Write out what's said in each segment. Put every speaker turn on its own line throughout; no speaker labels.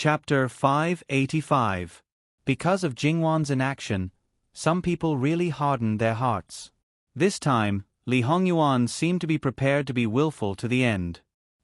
Chapter 585. Because of Jingwan's inaction, some people really hardened their hearts. This time, Li Hongyuan seemed to be prepared to be willful to the end.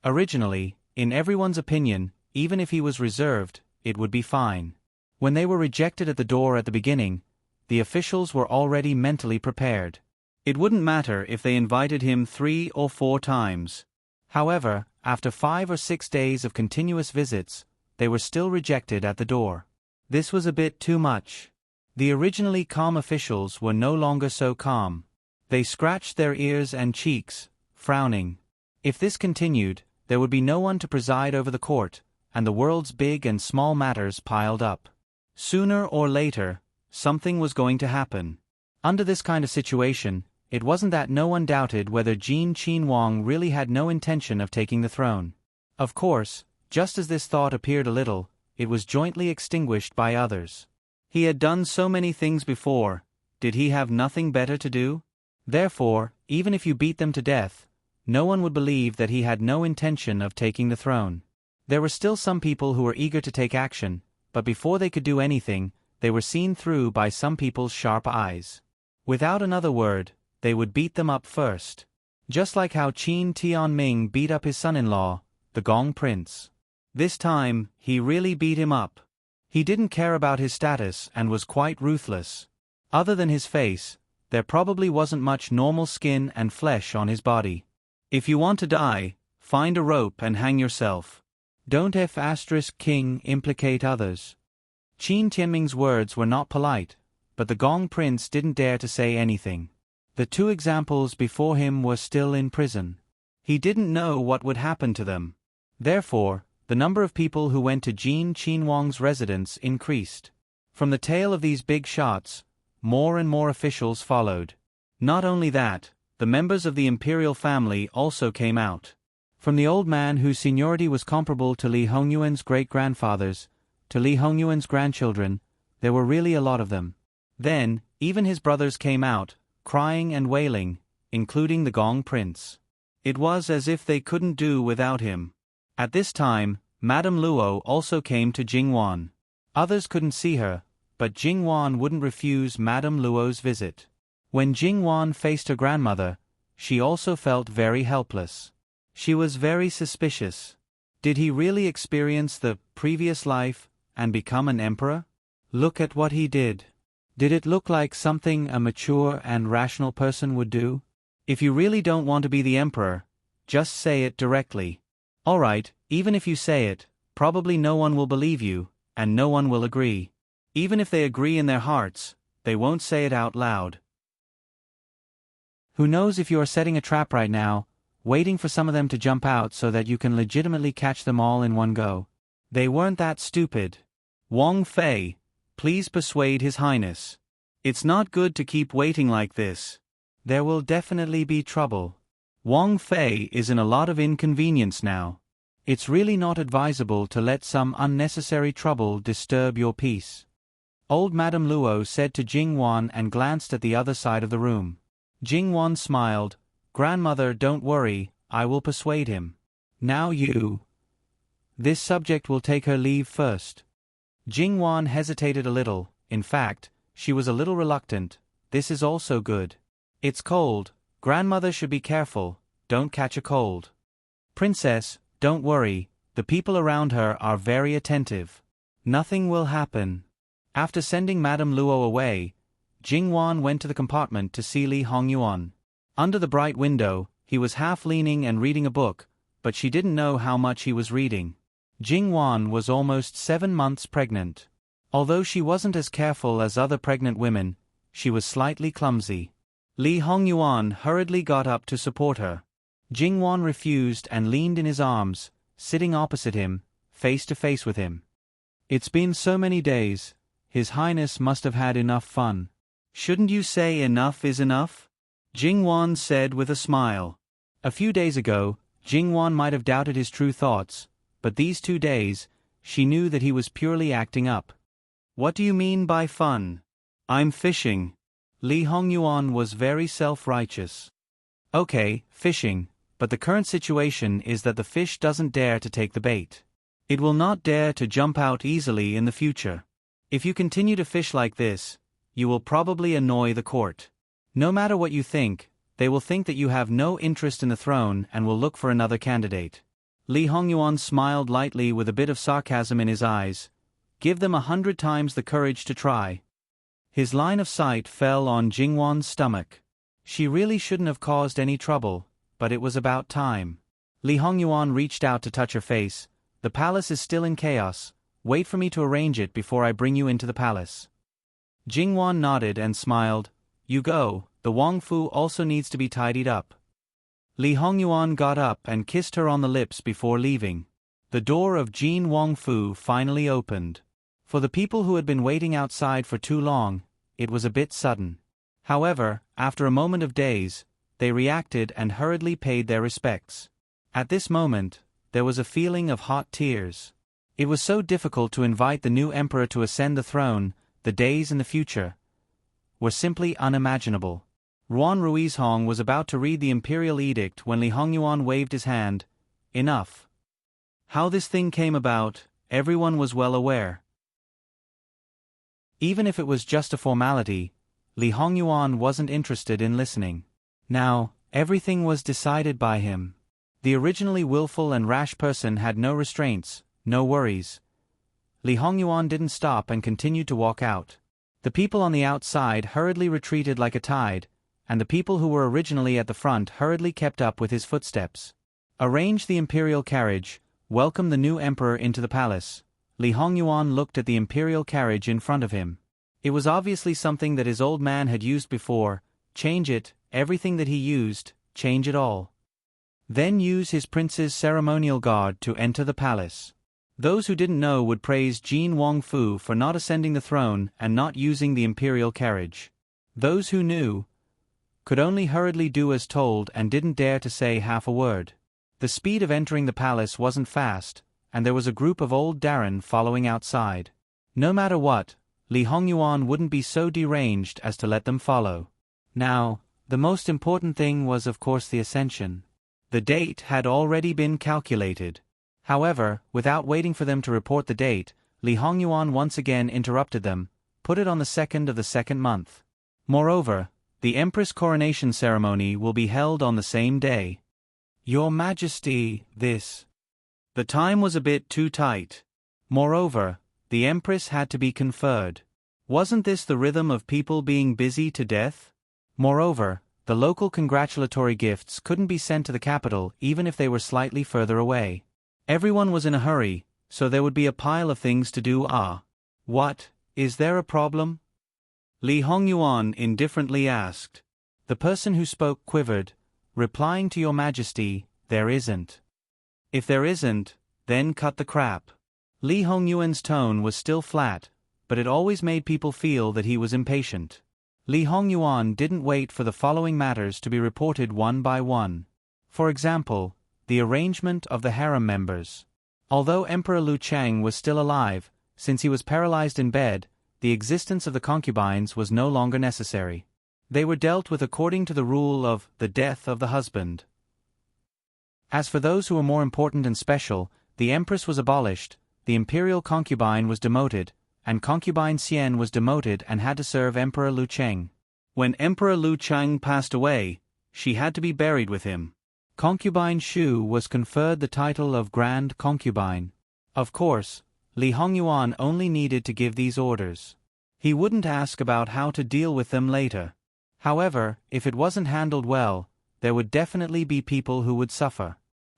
Originally, in everyone's opinion, even if he was reserved, it would be fine. When they were rejected at the door at the beginning, the officials were already mentally prepared. It wouldn't matter if they invited him 3 or 4 times. However, after 5 or 6 days of continuous visits, they were still rejected at the door. This was a bit too much. The originally calm officials were no longer so calm. They scratched their ears and cheeks, frowning. If this continued, there would be no one to preside over the court, and the world's big and small matters piled up. Sooner or later, something was going to happen. Under this kind of situation, it wasn't that no one doubted whether Jin Qinhuang really had no intention of taking the throne. Of course, just as this thought appeared a little, it was jointly extinguished by others. He had done so many things before, did he have nothing better to do? Therefore, even if you beat them to death, no one would believe that he had no intention of taking the throne. There were still some people who were eager to take action, but before they could do anything, they were seen through by some people's sharp eyes. Without another word, they would beat them up first. Just like how Qin Tianming beat up his son-in-law, the Gong Prince. This time, he really beat him up. He didn't care about his status and was quite ruthless. Other than his face, there probably wasn't much normal skin and flesh on his body. If you want to die, find a rope and hang yourself. Don't F*king implicate others. Qin Tianming's words were not polite, but the Gong Prince didn't dare to say anything. The 2 examples before him were still in prison. He didn't know what would happen to them. Therefore, the number of people who went to Jin Qinhuang's residence increased. From the tale of these big shots, more and more officials followed. Not only that, the members of the imperial family also came out. From the old man whose seniority was comparable to Li Hongyuan's great-grandfathers, to Li Hongyuan's grandchildren, there were really a lot of them. Then, even his brothers came out, crying and wailing, including the Gong Prince. It was as if they couldn't do without him. At this time, Madame Luo also came to Jingwan. Others couldn't see her, but Jingwan wouldn't refuse Madame Luo's visit. When Jingwan faced her grandmother, she also felt very helpless. She was very suspicious. Did he really experience the previous life and become an emperor? Look at what he did. Did it look like something a mature and rational person would do? If you really don't want to be the emperor, just say it directly. Alright, even if you say it, probably no one will believe you, and no one will agree. Even if they agree in their hearts, they won't say it out loud. Who knows if you are setting a trap right now, waiting for some of them to jump out so that you can legitimately catch them all in one go. They weren't that stupid. Wang Fei, please persuade His Highness. It's not good to keep waiting like this. There will definitely be trouble. Wang Fei is in a lot of inconvenience now. It's really not advisable to let some unnecessary trouble disturb your peace. Old Madame Luo said to Jingwan and glanced at the other side of the room. Jingwan smiled. Grandmother, don't worry, I will persuade him. Now you. This subject will take her leave first. Jingwan hesitated a little. In fact, she was a little reluctant. This is also good. It's cold. Grandmother should be careful, don't catch a cold. Princess, don't worry, the people around her are very attentive. Nothing will happen. After sending Madame Luo away, Jingwan went to the compartment to see Li Hongyuan. Under the bright window, he was half leaning and reading a book, but she didn't know how much he was reading. Jingwan was almost 7 months pregnant. Although she wasn't as careful as other pregnant women, she was slightly clumsy. Li Hongyuan hurriedly got up to support her. Jingwan refused and leaned in his arms, sitting opposite him, face to face with him. It's been so many days, His Highness must have had enough fun. Shouldn't you say enough is enough? Jingwan said with a smile. A few days ago, Jingwan might have doubted his true thoughts, but these 2 days, she knew that he was purely acting up. What do you mean by fun? I'm fishing. Li Hongyuan was very self-righteous. Okay, fishing, but the current situation is that the fish doesn't dare to take the bait. It will not dare to jump out easily in the future. If you continue to fish like this, you will probably annoy the court. No matter what you think, they will think that you have no interest in the throne and will look for another candidate. Li Hongyuan smiled lightly with a bit of sarcasm in his eyes. Give them 100 times the courage to try. His line of sight fell on Jingwan's stomach. She really shouldn't have caused any trouble, but it was about time. Li Hongyuan reached out to touch her face. The palace is still in chaos. Wait for me to arrange it before I bring you into the palace. Jingwan nodded and smiled. You go, the Wang Fu also needs to be tidied up. Li Hongyuan got up and kissed her on the lips before leaving. The door of Jin Wang Fu finally opened. For the people who had been waiting outside for too long, it was a bit sudden. However, after a moment of daze, they reacted and hurriedly paid their respects. At this moment, there was a feeling of hot tears. It was so difficult to invite the new emperor to ascend the throne. The days in the future were simply unimaginable. Ruan Ruizhong was about to read the imperial edict when Li Hongyuan waved his hand. Enough. How this thing came about, everyone was well aware. Even if it was just a formality, Li Hongyuan wasn't interested in listening. Now, everything was decided by him. The originally willful and rash person had no restraints, no worries. Li Hongyuan didn't stop and continued to walk out. The people on the outside hurriedly retreated like a tide, and the people who were originally at the front hurriedly kept up with his footsteps. Arrange the imperial carriage, welcome the new emperor into the palace. Li Hongyuan looked at the imperial carriage in front of him. It was obviously something that his old man had used before. Change it, everything that he used, change it all. Then use his prince's ceremonial guard to enter the palace. Those who didn't know would praise Jin Wang Fu for not ascending the throne and not using the imperial carriage. Those who knew could only hurriedly do as told and didn't dare to say half a word. The speed of entering the palace wasn't fast, and there was a group of old Darren following outside. No matter what, Li Hongyuan wouldn't be so deranged as to let them follow. Now, the most important thing was of course the ascension. The date had already been calculated. However, without waiting for them to report the date, Li Hongyuan once again interrupted them, put it on the 2nd of the 2nd month. Moreover, the Empress coronation ceremony will be held on the same day. Your Majesty, this. The time was a bit too tight. Moreover, the Empress had to be conferred. Wasn't this the rhythm of people being busy to death? Moreover, the local congratulatory gifts couldn't be sent to the capital even if they were slightly further away. Everyone was in a hurry, so there would be a pile of things to do. What, is there a problem? Li Hongyuan indifferently asked. The person who spoke quivered, replying to Your Majesty, there isn't. If there isn't, then cut the crap. Li Hongyuan's tone was still flat, but it always made people feel that he was impatient. Li Hongyuan didn't wait for the following matters to be reported one by one. For example, the arrangement of the harem members. Although Emperor Lu Cheng was still alive, since he was paralyzed in bed, the existence of the concubines was no longer necessary. They were dealt with according to the rule of the death of the husband. As for those who were more important and special, the empress was abolished, the imperial concubine was demoted, and concubine Xian was demoted and had to serve Emperor Lu Cheng. When Emperor Lu Cheng passed away, she had to be buried with him. Concubine Shu was conferred the title of Grand Concubine. Of course, Li Hongyuan only needed to give these orders. He wouldn't ask about how to deal with them later. However, if it wasn't handled well, there would definitely be people who would suffer.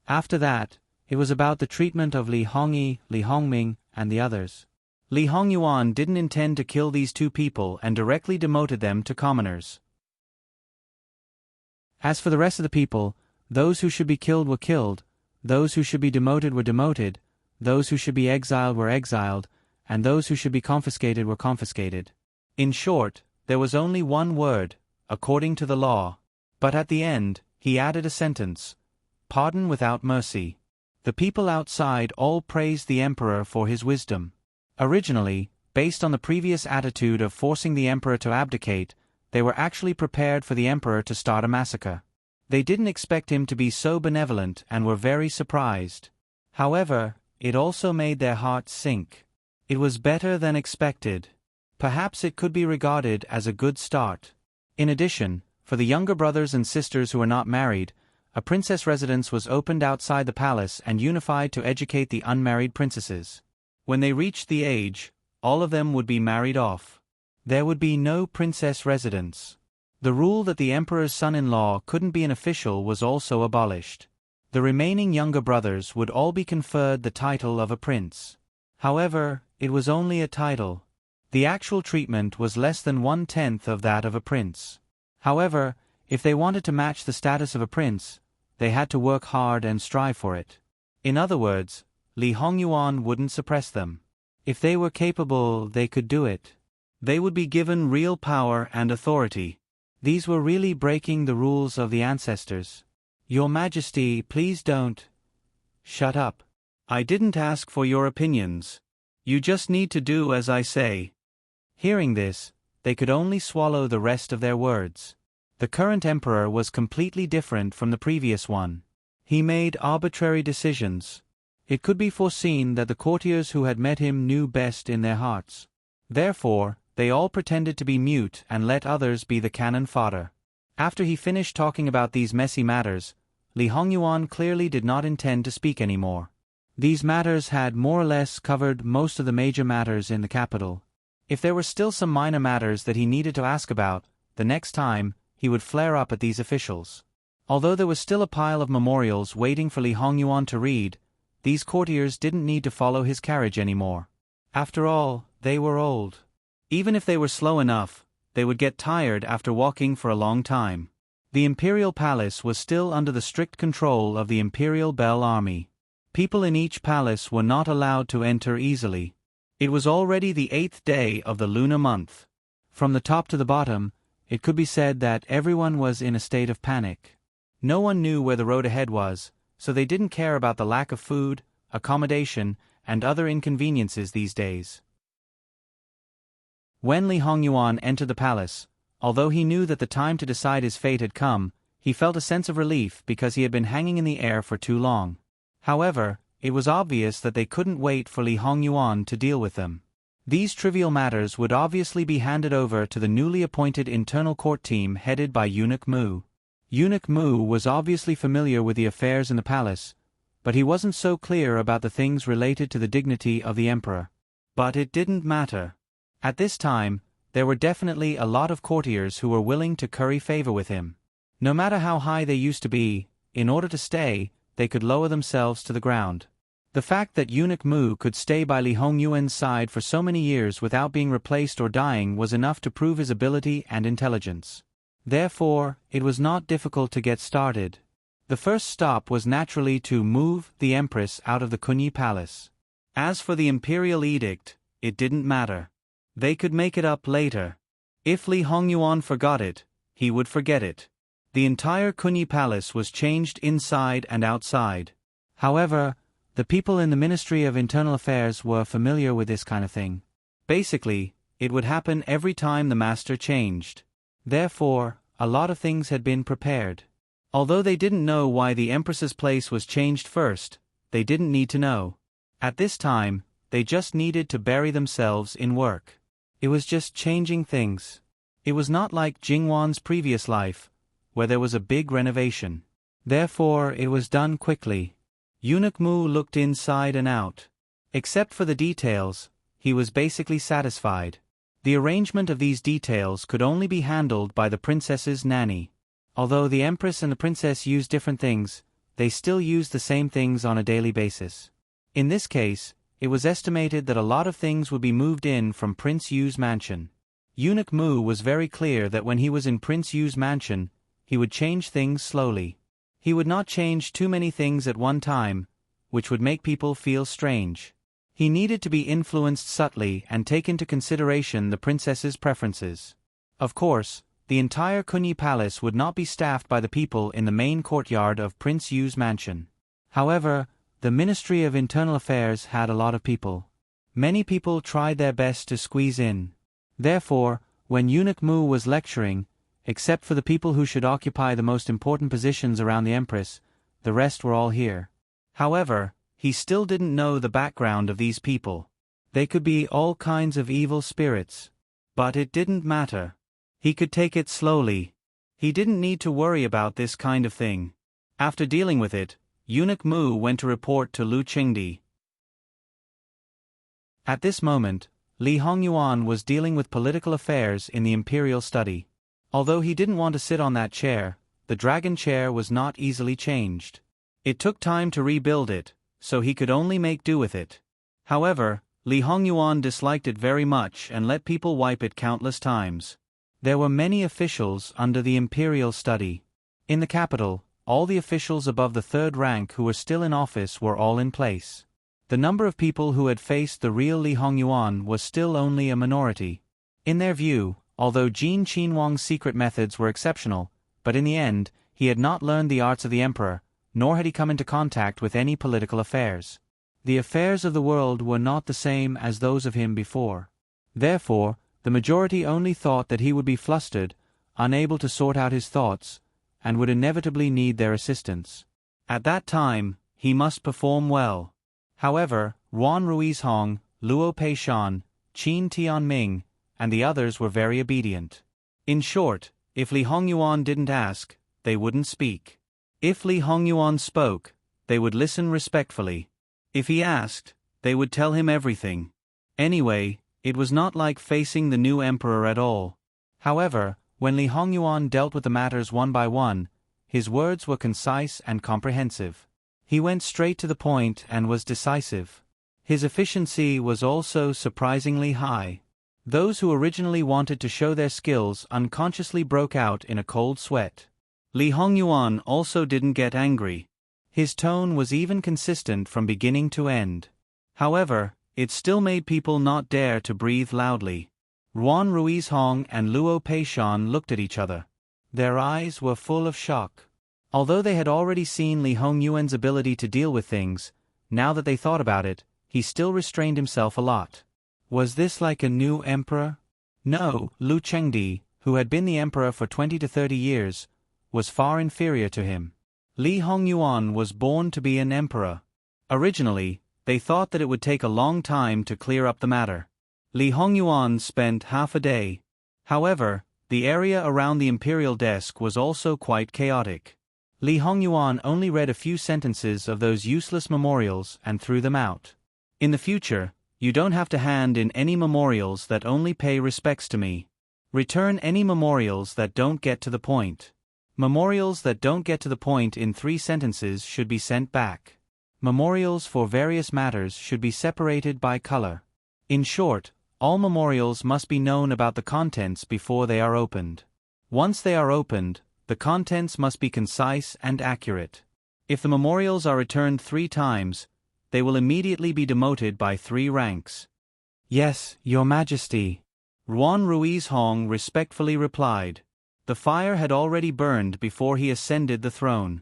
After that, it was about the treatment of Li Hongyi, Li Hongming, and the others. Li Hongyuan didn't intend to kill these two people and directly demoted them to commoners. As for the rest of the people, those who should be killed were killed, those who should be demoted were demoted, those who should be exiled were exiled, and those who should be confiscated were confiscated. In short, there was only one word, according to the law. But at the end, he added a sentence: pardon without mercy. The people outside all praised the emperor for his wisdom. Originally, based on the previous attitude of forcing the emperor to abdicate, they were actually prepared for the emperor to start a massacre. They didn't expect him to be so benevolent and were very surprised. However, it also made their hearts sink. It was better than expected. Perhaps it could be regarded as a good start. In addition, for the younger brothers and sisters who were not married, a princess residence was opened outside the palace and unified to educate the unmarried princesses. When they reached the age, all of them would be married off. There would be no princess residence. The rule that the emperor's son-in-law couldn't be an official was also abolished. The remaining younger brothers would all be conferred the title of a prince. However, it was only a title. The actual treatment was less than 1/10 of that of a prince. However, if they wanted to match the status of a prince, they had to work hard and strive for it. In other words, Li Hongyuan wouldn't suppress them. If they were capable, they could do it. They would be given real power and authority. These were really breaking the rules of the ancestors. Your Majesty, please don't. Shut up. I didn't ask for your opinions. You just need to do as I say. Hearing this, they could only swallow the rest of their words. The current emperor was completely different from the previous one. He made arbitrary decisions. It could be foreseen that the courtiers who had met him knew best in their hearts. Therefore, they all pretended to be mute and let others be the cannon fodder. After he finished talking about these messy matters, Li Hongyuan clearly did not intend to speak anymore. These matters had more or less covered most of the major matters in the capital. If there were still some minor matters that he needed to ask about, the next time, he would flare up at these officials. Although there was still a pile of memorials waiting for Li Hongyuan to read, these courtiers didn't need to follow his carriage anymore. After all, they were old. Even if they were slow enough, they would get tired after walking for a long time. The imperial palace was still under the strict control of the Imperial Bell Army. People in each palace were not allowed to enter easily. It was already the 8th day of the lunar month. From the top to the bottom, it could be said that everyone was in a state of panic. No one knew where the road ahead was, so they didn't care about the lack of food, accommodation, and other inconveniences these days. When Li Hongyuan entered the palace, although he knew that the time to decide his fate had come, he felt a sense of relief because he had been hanging in the air for too long. However, it was obvious that they couldn't wait for Li Hongyuan to deal with them. These trivial matters would obviously be handed over to the newly appointed internal court team headed by Eunuch Mu. Eunuch Mu was obviously familiar with the affairs in the palace, but he wasn't so clear about the things related to the dignity of the emperor. But it didn't matter. At this time, there were definitely a lot of courtiers who were willing to curry favor with him. No matter how high they used to be, in order to stay, they could lower themselves to the ground. The fact that Eunuch Mu could stay by Li Hongyuan's side for so many years without being replaced or dying was enough to prove his ability and intelligence. Therefore, it was not difficult to get started. The first stop was naturally to move the Empress out of the Kunyi Palace. As for the imperial edict, it didn't matter. They could make it up later. If Li Hongyuan forgot it, he would forget it. The entire Kunyi Palace was changed inside and outside. However, the people in the Ministry of Internal Affairs were familiar with this kind of thing. Basically, it would happen every time the master changed. Therefore, a lot of things had been prepared. Although they didn't know why the Empress's place was changed first, they didn't need to know. At this time, they just needed to bury themselves in work. It was just changing things. It was not like Jingwan's previous life, where there was a big renovation. Therefore, it was done quickly. Eunuch Mu looked inside and out. Except for the details, he was basically satisfied. The arrangement of these details could only be handled by the princess's nanny. Although the empress and the princess used different things, they still used the same things on a daily basis. In this case, it was estimated that a lot of things would be moved in from Prince Yu's mansion. Eunuch Mu was very clear that when he was in Prince Yu's mansion, he would change things slowly. He would not change too many things at one time, which would make people feel strange. He needed to be influenced subtly and take into consideration the princess's preferences. Of course, the entire Kunyi Palace would not be staffed by the people in the main courtyard of Prince Yu's mansion. However, the Ministry of Internal Affairs had a lot of people. Many people tried their best to squeeze in. Therefore, when Eunuch Mu was lecturing, except for the people who should occupy the most important positions around the Empress, the rest were all here. However, he still didn't know the background of these people. They could be all kinds of evil spirits. But it didn't matter. He could take it slowly. He didn't need to worry about this kind of thing. After dealing with it, Eunuch Mu went to report to Lu Qingdi. At this moment, Li Hongyuan was dealing with political affairs in the imperial study. Although he didn't want to sit on that chair, the dragon chair was not easily changed. It took time to rebuild it, so he could only make do with it. However, Li Hongyuan disliked it very much and let people wipe it countless times. There were many officials under the imperial study. In the capital, all the officials above the third rank who were still in office were all in place. The number of people who had faced the real Li Hongyuan was still only a minority. In their view, although Jin Qinhuang's secret methods were exceptional, but in the end, he had not learned the arts of the emperor, nor had he come into contact with any political affairs. The affairs of the world were not the same as those of him before. Therefore, the majority only thought that he would be flustered, unable to sort out his thoughts, and would inevitably need their assistance. At that time, he must perform well. However, Ruan Ruizhong, Luo Peishan, Qin Tianming, and the others were very obedient. In short, if Li Hongyuan didn't ask, they wouldn't speak. If Li Hongyuan spoke, they would listen respectfully. If he asked, they would tell him everything. Anyway, it was not like facing the new emperor at all. However, when Li Hongyuan dealt with the matters one by one, his words were concise and comprehensive. He went straight to the point and was decisive. His efficiency was also surprisingly high. Those who originally wanted to show their skills unconsciously broke out in a cold sweat. Li Hongyuan also didn't get angry. His tone was even consistent from beginning to end. However, it still made people not dare to breathe loudly. Ruan Ruizhong and Luo Peishan looked at each other. Their eyes were full of shock. Although they had already seen Li Hongyuan's ability to deal with things, now that they thought about it, he still restrained himself a lot. Was this like a new emperor? No, Lu Qingdi, who had been the emperor for 20 to 30 years, was far inferior to him. Li Hongyuan was born to be an emperor. Originally, they thought that it would take a long time to clear up the matter. Li Hongyuan spent half a day. However, the area around the imperial desk was also quite chaotic. Li Hongyuan only read a few sentences of those useless memorials and threw them out. In the future, you don't have to hand in any memorials that only pay respects to me. Return any memorials that don't get to the point. Memorials that don't get to the point in 3 sentences should be sent back. Memorials for various matters should be separated by color. In short, all memorials must be known about the contents before they are opened. Once they are opened, the contents must be concise and accurate. If the memorials are returned 3 times, they will immediately be demoted by 3 ranks. Yes, Your Majesty. Ruan Ruizhong respectfully replied. The fire had already burned before he ascended the throne.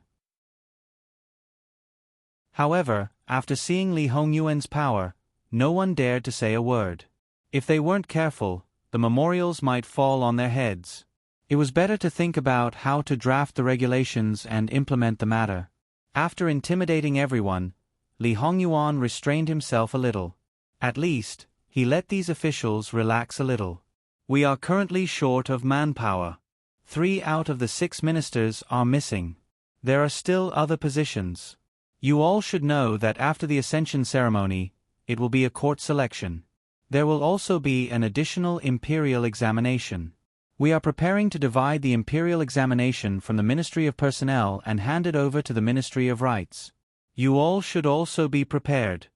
However, after seeing Li Hongyuan's power, no one dared to say a word. If they weren't careful, the memorials might fall on their heads. It was better to think about how to draft the regulations and implement the matter. After intimidating everyone, Li Hongyuan restrained himself a little. At least, he let these officials relax a little. We are currently short of manpower. 3 out of the 6 ministers are missing. There are still other positions. You all should know that after the Ascension ceremony, it will be a court selection. There will also be an additional imperial examination. We are preparing to divide the imperial examination from the Ministry of Personnel and hand it over to the Ministry of Rights. You all should also be prepared.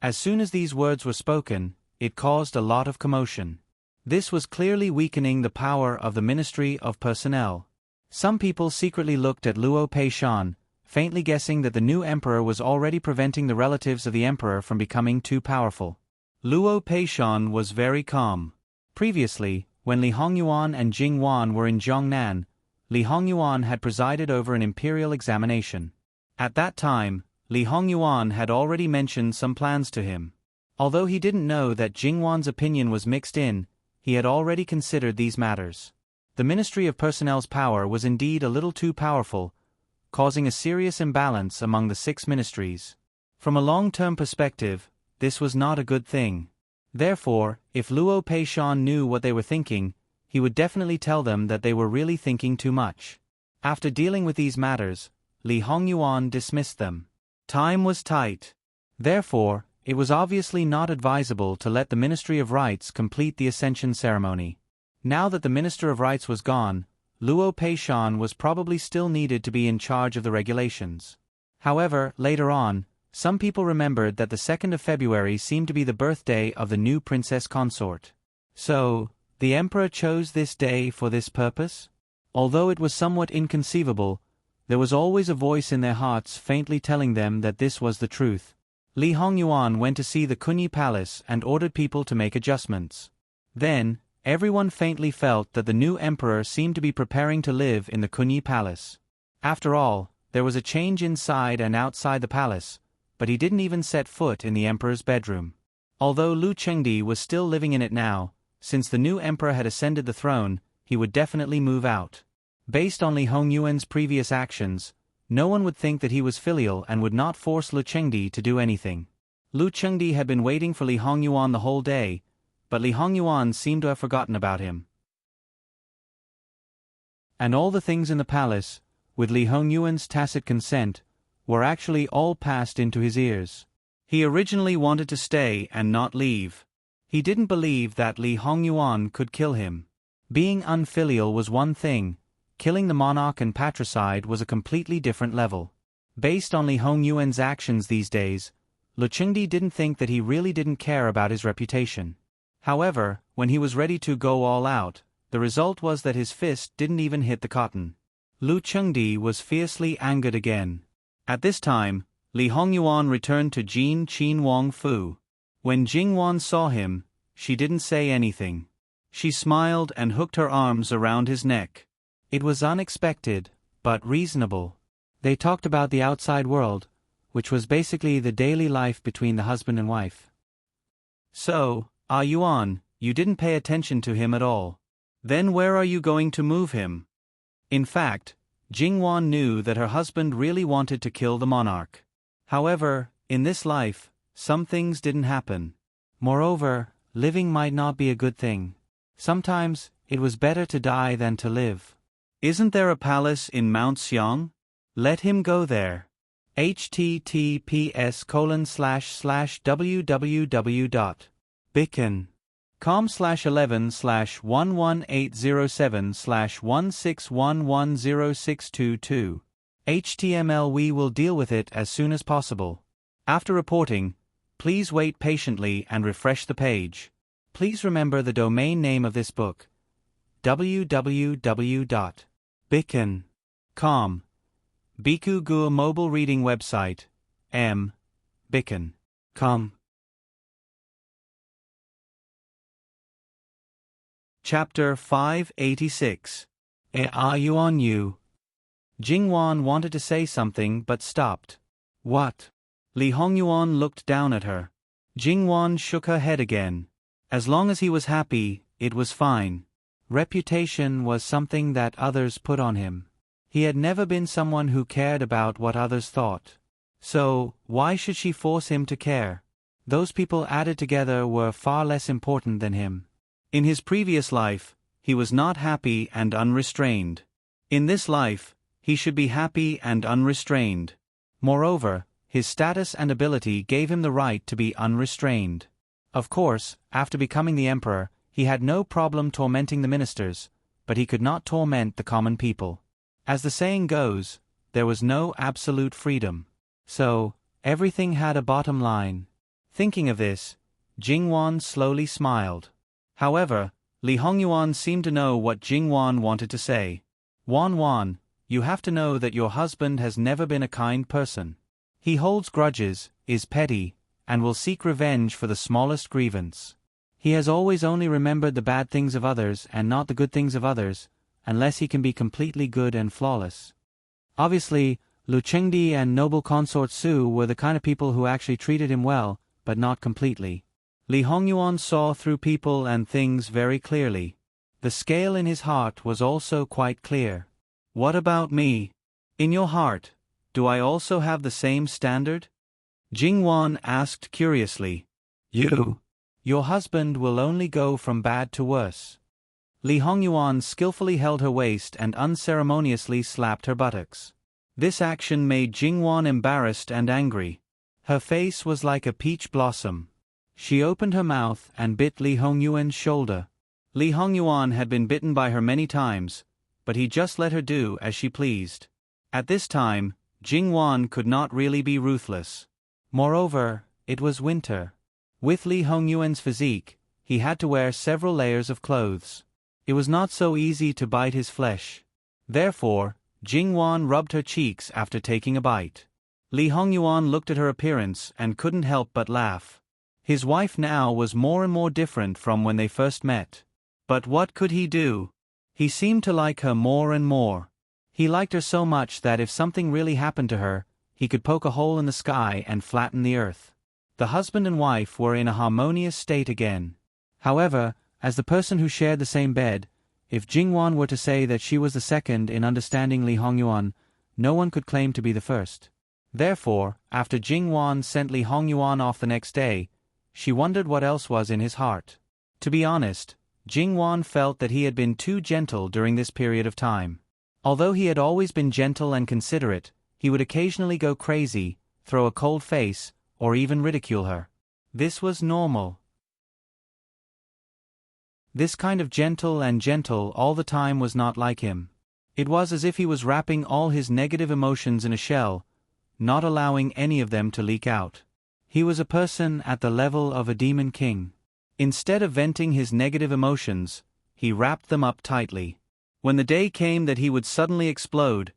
As soon as these words were spoken, it caused a lot of commotion. This was clearly weakening the power of the Ministry of Personnel. Some people secretly looked at Luo Peishan, faintly guessing that the new emperor was already preventing the relatives of the emperor from becoming too powerful. Luo Peishan was very calm. Previously, when Li Hongyuan and Jing Wan were in Jiangnan, Li Hongyuan had presided over an imperial examination. At that time, Li Hongyuan had already mentioned some plans to him. Although he didn't know that Jing Wan's opinion was mixed in, he had already considered these matters. The Ministry of Personnel's power was indeed a little too powerful, causing a serious imbalance among the 6 ministries. From a long-term perspective, this was not a good thing. Therefore, if Luo Peishan knew what they were thinking, he would definitely tell them that they were really thinking too much. After dealing with these matters, Li Hongyuan dismissed them. Time was tight. Therefore, it was obviously not advisable to let the Ministry of Rites complete the ascension ceremony. Now that the Minister of Rites was gone, Luo Peishan was probably still needed to be in charge of the regulations. However, later on, some people remembered that the 2nd of February seemed to be the birthday of the new princess consort. So, the emperor chose this day for this purpose? Although it was somewhat inconceivable, there was always a voice in their hearts faintly telling them that this was the truth. Li Hongyuan went to see the Kunyi Palace and ordered people to make adjustments. Then, everyone faintly felt that the new emperor seemed to be preparing to live in the Kunyi Palace. After all, there was a change inside and outside the palace, but he didn't even set foot in the emperor's bedroom. Although Lu Chengdi was still living in it now, since the new emperor had ascended the throne, he would definitely move out. Based on Li Hongyuan's previous actions, no one would think that he was filial and would not force Lu Chengdi to do anything. Lu Chengdi had been waiting for Li Hongyuan the whole day, but Li Hongyuan seemed to have forgotten about him. And all the things in the palace, with Li Hongyuan's tacit consent, were actually all passed into his ears. He originally wanted to stay and not leave. He didn't believe that Li Hongyuan could kill him. Being unfilial was one thing, killing the monarch and patricide was a completely different level. Based on Li Hongyuan's actions these days, Lu Chengdi didn't think that he really didn't care about his reputation. However, when he was ready to go all out, the result was that his fist didn't even hit the cotton. Lu Chengdi was fiercely angered again. At this time, Li Hongyuan returned to Jin Qin Wang Fu. When Jingwan saw him, she didn't say anything. She smiled and hooked her arms around his neck. It was unexpected, but reasonable. They talked about the outside world, which was basically the daily life between the husband and wife. So, Yuan, you didn't pay attention to him at all. Then where are you going to move him? In fact, Jingwan knew that her husband really wanted to kill the monarch. However, in this life, some things didn't happen. Moreover, living might not be a good thing. Sometimes, it was better to die than to live. Isn't there a palace in Mount Xiang? Let him go there. https://www.bicken.com/11/11807/161106222. HTML. We will deal with it as soon as possible. After reporting, please wait patiently and refresh the page. Please remember the domain name of this book: www.bicken.com. Biku Gu mobile reading website, bicken.com. Chapter 586. Are you on you? Jingwan wanted to say something but stopped. What? Li Hongyuan looked down at her. Jingwan shook her head again. As long as he was happy, it was fine. Reputation was something that others put on him. He had never been someone who cared about what others thought. So, why should she force him to care? Those people added together were far less important than him. In his previous life, he was not happy and unrestrained. In this life, he should be happy and unrestrained. Moreover, his status and ability gave him the right to be unrestrained. Of course, after becoming the emperor, he had no problem tormenting the ministers, but he could not torment the common people. As the saying goes, there was no absolute freedom. So, everything had a bottom line. Thinking of this, Jingwan slowly smiled. However, Li Hongyuan seemed to know what Jingwan wanted to say. Wan, you have to know that your husband has never been a kind person. He holds grudges, is petty, and will seek revenge for the smallest grievance. He has always only remembered the bad things of others and not the good things of others, unless he can be completely good and flawless. Obviously, Lu Chengdi and noble consort Su were the kind of people who actually treated him well, but not completely. Li Hongyuan saw through people and things very clearly. The scale in his heart was also quite clear. What about me? In your heart, do I also have the same standard? Jingwan asked curiously.
You.
Your husband will only go from bad to worse. Li Hongyuan skillfully held her waist and unceremoniously slapped her buttocks. This action made Jingwan embarrassed and angry. Her face was like a peach blossom. She opened her mouth and bit Li Hongyuan's shoulder. Li Hongyuan had been bitten by her many times, but he just let her do as she pleased. At this time, Jingwan could not really be ruthless. Moreover, it was winter. With Li Hongyuan's physique, he had to wear several layers of clothes. It was not so easy to bite his flesh. Therefore, Jingwan rubbed her cheeks after taking a bite. Li Hongyuan looked at her appearance and couldn't help but laugh. His wife now was more and more different from when they first met. But what could he do? He seemed to like her more and more. He liked her so much that if something really happened to her, he could poke a hole in the sky and flatten the earth. The husband and wife were in a harmonious state again. However, as the person who shared the same bed, if Jingwan were to say that she was the second in understanding Li Hongyuan, no one could claim to be the first. Therefore, after Jingwan sent Li Hongyuan off the next day, she wondered what else was in his heart. To be honest, Jingwan felt that he had been too gentle during this period of time. Although he had always been gentle and considerate, he would occasionally go crazy, throw a cold face, or even ridicule her. This was normal. This kind of gentle all the time was not like him. It was as if he was wrapping all his negative emotions in a shell, not allowing any of them to leak out. He was a person at the level of a demon king. Instead of venting his negative emotions, he wrapped them up tightly. When the day came that he would suddenly explode,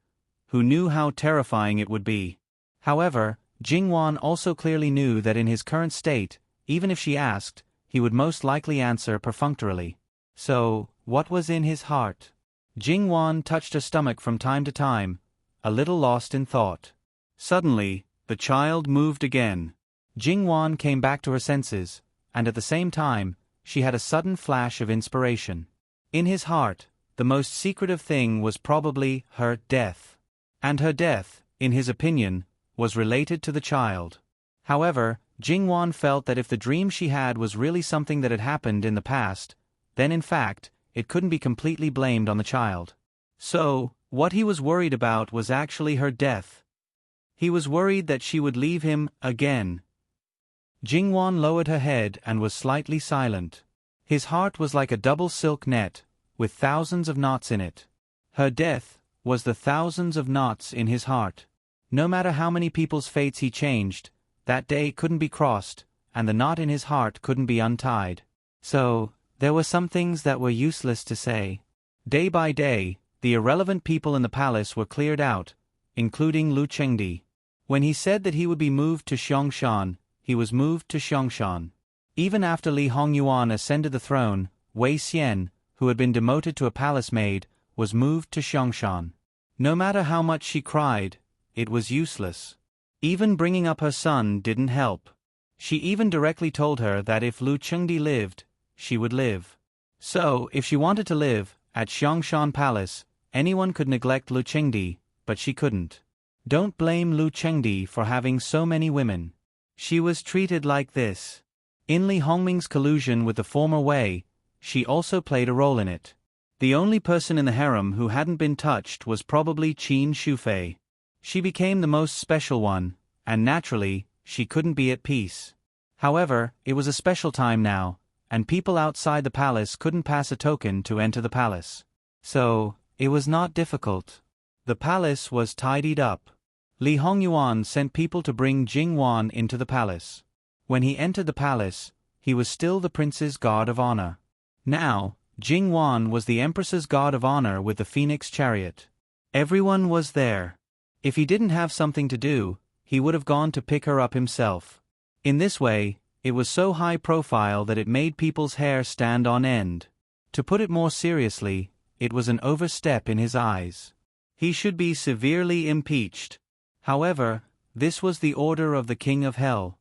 who knew how terrifying it would be? However, Jingwan also clearly knew that in his current state, even if she asked, he would most likely answer perfunctorily. So, what was in his heart? Jingwan touched her stomach from time to time, a little lost in thought. Suddenly, the child moved again. Jingwan came back to her senses, and at the same time, she had a sudden flash of inspiration. In his heart, the most secretive thing was probably her death. And her death, in his opinion, was related to the child. However, Jingwan felt that if the dream she had was really something that had happened in the past, then in fact, it couldn't be completely blamed on the child. So, what he was worried about was actually her death. He was worried that she would leave him again. Jingwan lowered her head and was slightly silent. His heart was like a double silk net, with thousands of knots in it. Her death was the thousands of knots in his heart. No matter how many people's fates he changed, that day couldn't be crossed, and the knot in his heart couldn't be untied. So, there were some things that were useless to say. Day by day, the irrelevant people in the palace were cleared out, including Lu Chengdi. When he said that he would be moved to Xiangshan, he was moved to Xiangshan. Even after Li Hongyuan ascended the throne, Wei Xian, who had been demoted to a palace maid, was moved to Xiangshan. No matter how much she cried, it was useless. Even bringing up her son didn't help. She even directly told her that if Lu Chengdi lived, she would live. So, if she wanted to live at Xiangshan Palace, anyone could neglect Lu Chengdi, but she couldn't. Don't blame Lu Chengdi for having so many women. She was treated like this. In Li Hongming's collusion with the former Wei, she also played a role in it. The only person in the harem who hadn't been touched was probably Qin Shufei. She became the most special one, and naturally, she couldn't be at peace. However, it was a special time now, and people outside the palace couldn't pass a token to enter the palace. So, it was not difficult. The palace was tidied up. Li Hongyuan sent people to bring Jingwan into the palace. When he entered the palace, he was still the prince's guard of honor. Now, Jingwan was the empress's guard of honor with the phoenix chariot. Everyone was there. If he didn't have something to do, he would have gone to pick her up himself. In this way, it was so high profile that it made people's hair stand on end. To put it more seriously, it was an overstep in his eyes. He should be severely impeached. However, this was the order of the King of Hell.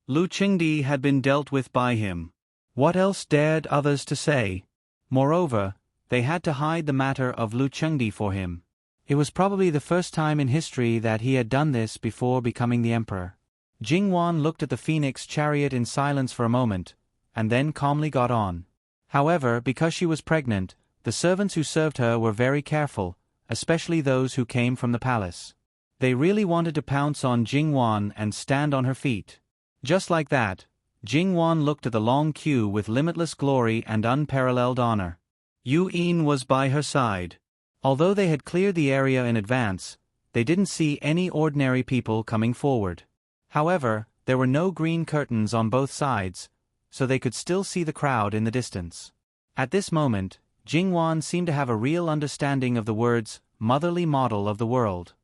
Lu Chengdi had been dealt with by him. What else dared others to say? Moreover, they had to hide the matter of Lu Chengdi for him. It was probably the first time in history that he had done this before becoming the emperor. Jingwan looked at the phoenix chariot in silence for a moment, and then calmly got on. However, because she was pregnant, the servants who served her were very careful, especially those who came from the palace. They really wanted to pounce on Jingwan and stand on her feet. Just like that, Jingwan looked at the long queue with limitless glory and unparalleled honor. Yu Yin was by her side. Although they had cleared the area in advance, they didn't see any ordinary people coming forward. However, there were no green curtains on both sides, so they could still see the crowd in the distance. At this moment, Jingwan seemed to have a real understanding of the words, motherly model of the world.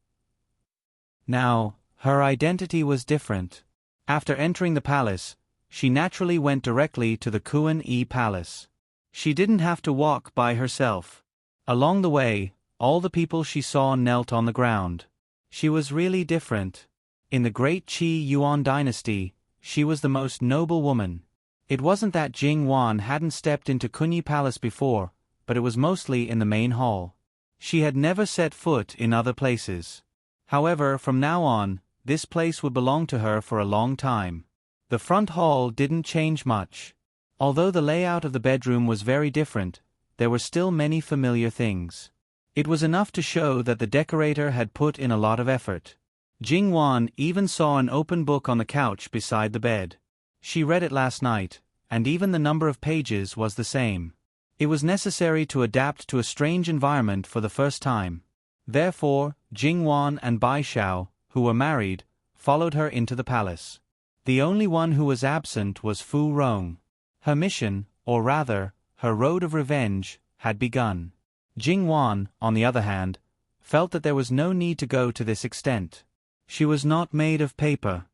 Now, her identity was different. After entering the palace, she naturally went directly to the Kuan-yi Palace. She didn't have to walk by herself. Along the way, all the people she saw knelt on the ground. She was really different. In the great Qi Yuan dynasty, she was the most noble woman. It wasn't that Jingwan hadn't stepped into Kunyi Palace before, but it was mostly in the main hall. She had never set foot in other places. However, from now on, this place would belong to her for a long time. The front hall didn't change much. Although the layout of the bedroom was very different, there were still many familiar things. It was enough to show that the decorator had put in a lot of effort. Jingwan even saw an open book on the couch beside the bed. She read it last night, and even the number of pages was the same. It was necessary to adapt to a strange environment for the first time. Therefore, Jingwan and Bai Xiao, who were married, followed her into the palace. The only one who was absent was Fu Rong. Her mission, or rather, her road of revenge, had begun. Jingwan, on the other hand, felt that there was no need to go to this extent. She was not made of paper.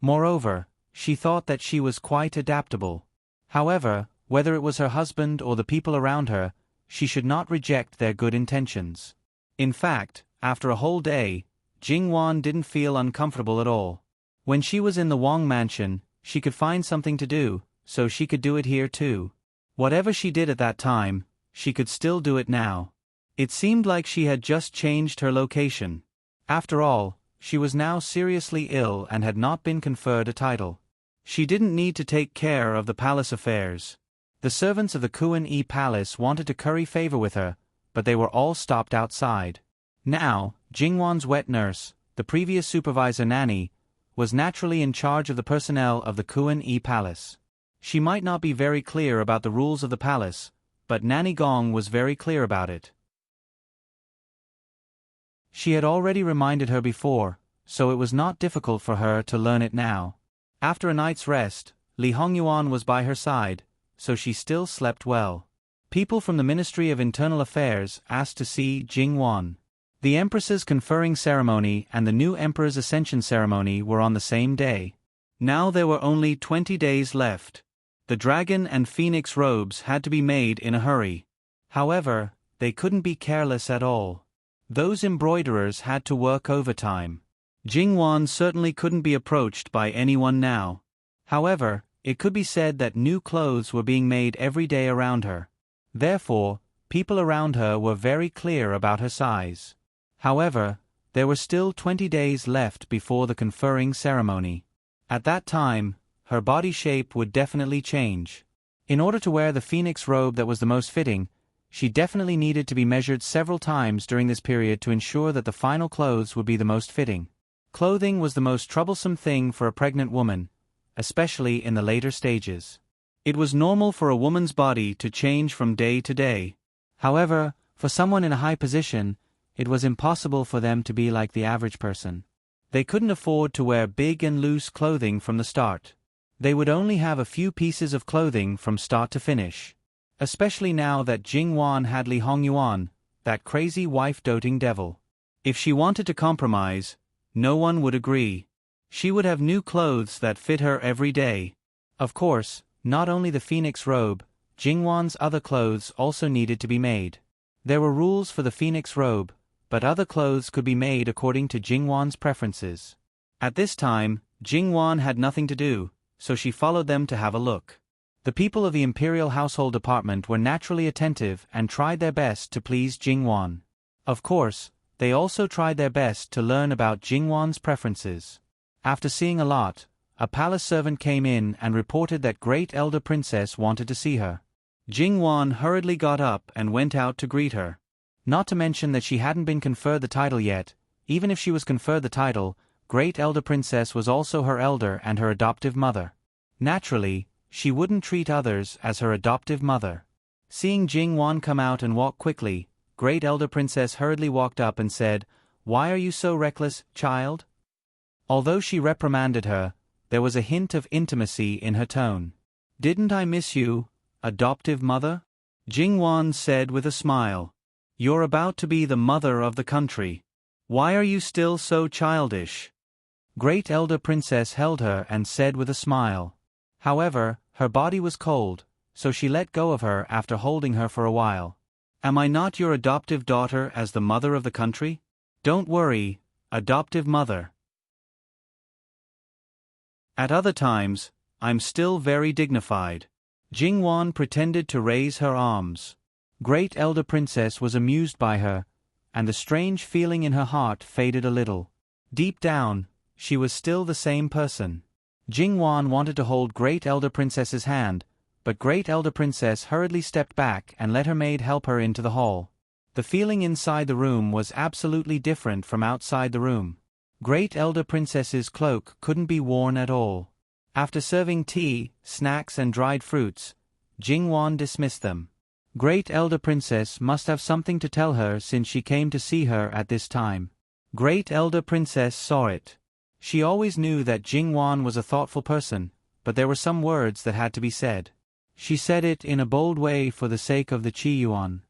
Moreover, she thought that she was quite adaptable. However, whether it was her husband or the people around her, she should not reject their good intentions. In fact, after a whole day, Jingwan didn't feel uncomfortable at all. When she was in the Wang mansion, she could find something to do, so she could do it here too. Whatever she did at that time, she could still do it now. It seemed like she had just changed her location. After all, she was now seriously ill and had not been conferred a title. She didn't need to take care of the palace affairs. The servants of the Kuan-yi Palace wanted to curry favor with her, but they were all stopped outside. Now, Jingwan's wet nurse, the previous supervisor Nanny, was naturally in charge of the personnel of the Kuan-yi Palace. She might not be very clear about the rules of the palace, but Nanny Gong was very clear about it. She had already reminded her before, so it was not difficult for her to learn it now. After a night's rest, Li Hongyuan was by her side, so she still slept well. People from the Ministry of Internal Affairs asked to see Jingwan. The Empress's conferring ceremony and the new Emperor's ascension ceremony were on the same day. Now there were only 20 days left. The dragon and phoenix robes had to be made in a hurry. However, they couldn't be careless at all. Those embroiderers had to work overtime. Jingwan certainly couldn't be approached by anyone now. However, it could be said that new clothes were being made every day around her. Therefore, people around her were very clear about her size. However, there were still 20 days left before the conferring ceremony. At that time, her body shape would definitely change. In order to wear the phoenix robe that was the most fitting, she definitely needed to be measured several times during this period to ensure that the final clothes would be the most fitting. Clothing was the most troublesome thing for a pregnant woman, especially in the later stages. It was normal for a woman's body to change from day to day. However, for someone in a high position, it was impossible for them to be like the average person. They couldn't afford to wear big and loose clothing from the start. They would only have a few pieces of clothing from start to finish. Especially now that Jingwan had Li Hongyuan, that crazy wife-doting devil. If she wanted to compromise, no one would agree. She would have new clothes that fit her every day. Of course, not only the phoenix robe, Jingwan's other clothes also needed to be made. There were rules for the phoenix robe, but other clothes could be made according to Jingwan's preferences. At this time, Jingwan had nothing to do, so she followed them to have a look. The people of the Imperial Household Department were naturally attentive and tried their best to please Jingwan. Of course, they also tried their best to learn about Jingwan's preferences. After seeing a lot, a palace servant came in and reported that Great Elder Princess wanted to see her. Jingwan hurriedly got up and went out to greet her. Not to mention that she hadn't been conferred the title yet. Even if she was conferred the title, Great Elder Princess was also her elder and her adoptive mother. Naturally, she wouldn't treat others as her adoptive mother. Seeing Jingwan come out and walk quickly, Great Elder Princess hurriedly walked up and said, "Why are you so reckless, child?" Although she reprimanded her, there was a hint of intimacy in her tone. "Didn't I miss you, adoptive mother?" Jingwan said with a smile. "You're about to be the mother of the country. Why are you still so childish?" Great Elder Princess held her and said with a smile. However, her body was cold, so she let go of her after holding her for a while. "Am I not your adoptive daughter as the mother of the country? Don't worry, adoptive mother. At other times, I'm still very dignified." Jingwan pretended to raise her arms. Great Elder Princess was amused by her, and the strange feeling in her heart faded a little. Deep down, she was still the same person. Jingwan wanted to hold Great Elder Princess's hand, but Great Elder Princess hurriedly stepped back and let her maid help her into the hall. The feeling inside the room was absolutely different from outside the room. Great Elder Princess's cloak couldn't be worn at all. After serving tea, snacks and dried fruits, Jingwan dismissed them. Great Elder Princess must have something to tell her since she came to see her at this time. Great Elder Princess saw it. She always knew that Jingwan was a thoughtful person, but there were some words that had to be said. She said it in a bold way for the sake of the Qi Yuan.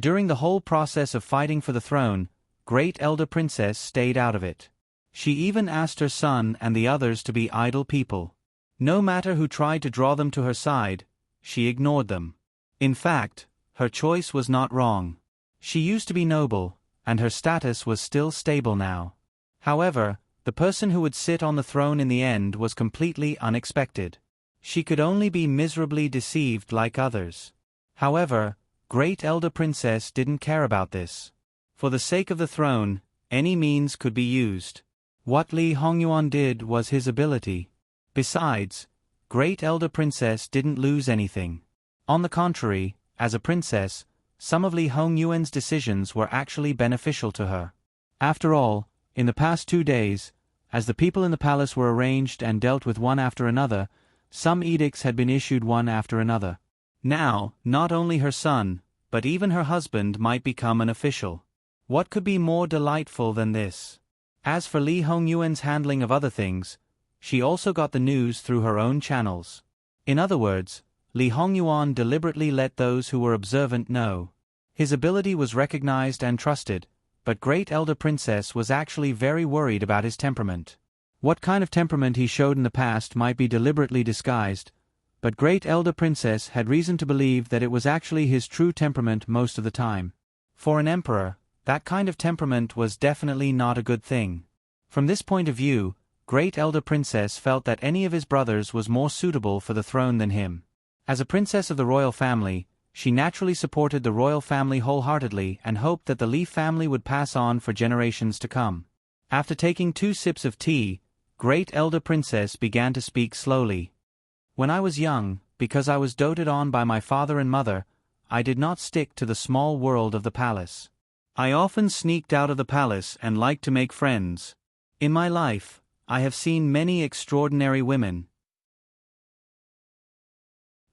During the whole process of fighting for the throne, Great Elder Princess stayed out of it. She even asked her son and the others to be idle people. No matter who tried to draw them to her side, she ignored them. In fact, her choice was not wrong. She used to be noble, and her status was still stable now. However, the person who would sit on the throne in the end was completely unexpected. She could only be miserably deceived like others. However, Great Elder Princess didn't care about this. For the sake of the throne, any means could be used. What Li Hongyuan did was his ability. Besides, Great Elder Princess didn't lose anything. On the contrary, as a princess, some of Li Hongyuan's decisions were actually beneficial to her. After all, in the past 2 days, as the people in the palace were arranged and dealt with one after another, some edicts had been issued one after another. Now, not only her son, but even her husband might become an official. What could be more delightful than this? As for Li Hongyuan's handling of other things, she also got the news through her own channels. In other words, Li Hongyuan deliberately let those who were observant know. His ability was recognized and trusted, but Great Elder Princess was actually very worried about his temperament. What kind of temperament he showed in the past might be deliberately disguised, but Great Elder Princess had reason to believe that it was actually his true temperament most of the time. For an emperor, that kind of temperament was definitely not a good thing. From this point of view, Great Elder Princess felt that any of his brothers was more suitable for the throne than him. As a princess of the royal family, she naturally supported the royal family wholeheartedly and hoped that the Li family would pass on for generations to come. After taking 2 sips of tea, Great Elder Princess began to speak slowly. "When I was young, because I was doted on by my father and mother, I did not stick to the small world of the palace. I often sneaked out of the palace and liked to make friends. In my life, I have seen many extraordinary women.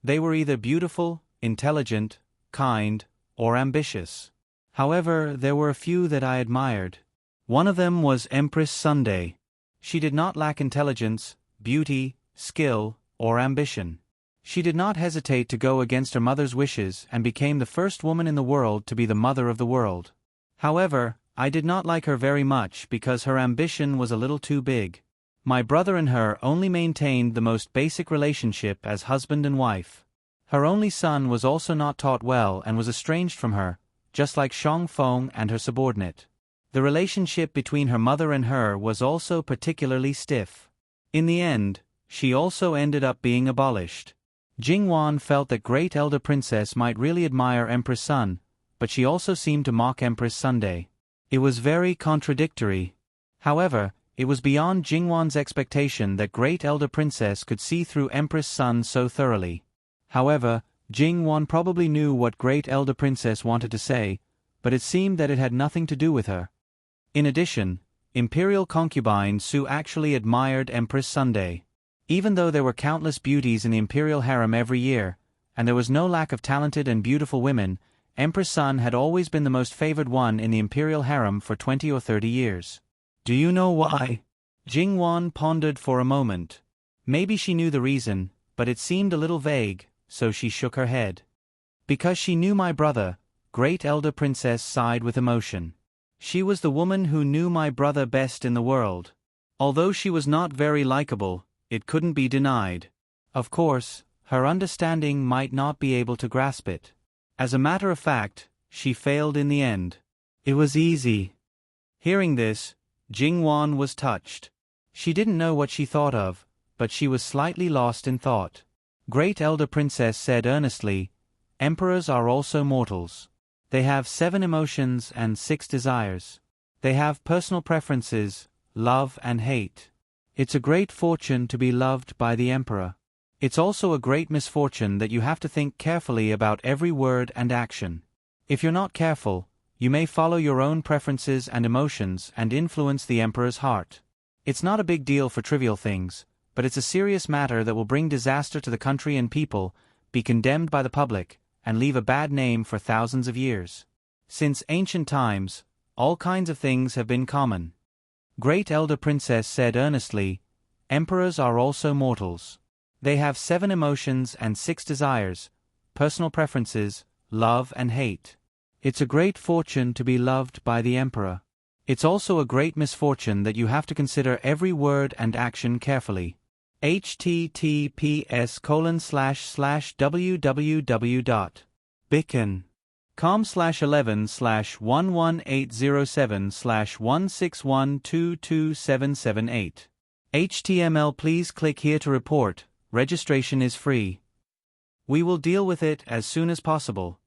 They were either beautiful, intelligent, kind, or ambitious. However, there were a few that I admired. One of them was Empress Sunday. She did not lack intelligence, beauty, skill, or ambition. She did not hesitate to go against her mother's wishes and became the first woman in the world to be the mother of the world. However, I did not like her very much because her ambition was a little too big. My brother and her only maintained the most basic relationship as husband and wife. Her only son was also not taught well and was estranged from her, just like Shang Feng and her subordinate. The relationship between her mother and her was also particularly stiff. In the end, she also ended up being abolished. Jingwan felt that Great Elder Princess might really admire Empress Sun, but she also seemed to mock Empress Sunday. It was very contradictory. However, it was beyond Jingwan's expectation that Great Elder Princess could see through Empress Sun so thoroughly. However, Jingwan probably knew what Great Elder Princess wanted to say, but it seemed that it had nothing to do with her. In addition, Imperial concubine Su actually admired Empress Sunday. Even though there were countless beauties in the Imperial harem every year, and there was no lack of talented and beautiful women, Empress Sun had always been the most favored one in the Imperial harem for 20 or 30 years. Do you know why? Jingwan pondered for a moment. Maybe she knew the reason, but it seemed a little vague, so she shook her head. Because she knew my brother, Great Elder Princess sighed with emotion. She was the woman who knew my brother best in the world. Although she was not very likable, it couldn't be denied. Of course, her understanding might not be able to grasp it. As a matter of fact, she failed in the end. It was easy. Hearing this, Jingwan was touched. She didn't know what she thought of, but she was slightly lost in thought. Great Elder Princess said earnestly, "Emperors are also mortals. They have 7 emotions and 6 desires. They have personal preferences, love and hate. It's a great fortune to be loved by the Emperor. It's also a great misfortune that you have to think carefully about every word and action. If you're not careful, you may follow your own preferences and emotions and influence the Emperor's heart. It's not a big deal for trivial things, but it's a serious matter that will bring disaster to the country and people, be condemned by the public, and leave a bad name for thousands of years. Since ancient times, all kinds of things have been common." Great Elder Princess said earnestly, "Emperors are also mortals. They have 7 emotions and 6 desires, personal preferences, love and hate. It's a great fortune to be loved by the Emperor. It's also a great misfortune that you have to consider every word and action carefully. https://www.bicken.com/11/11807/161227778. HTML. Please click here to report. Registration is free. We will deal with it as soon as possible.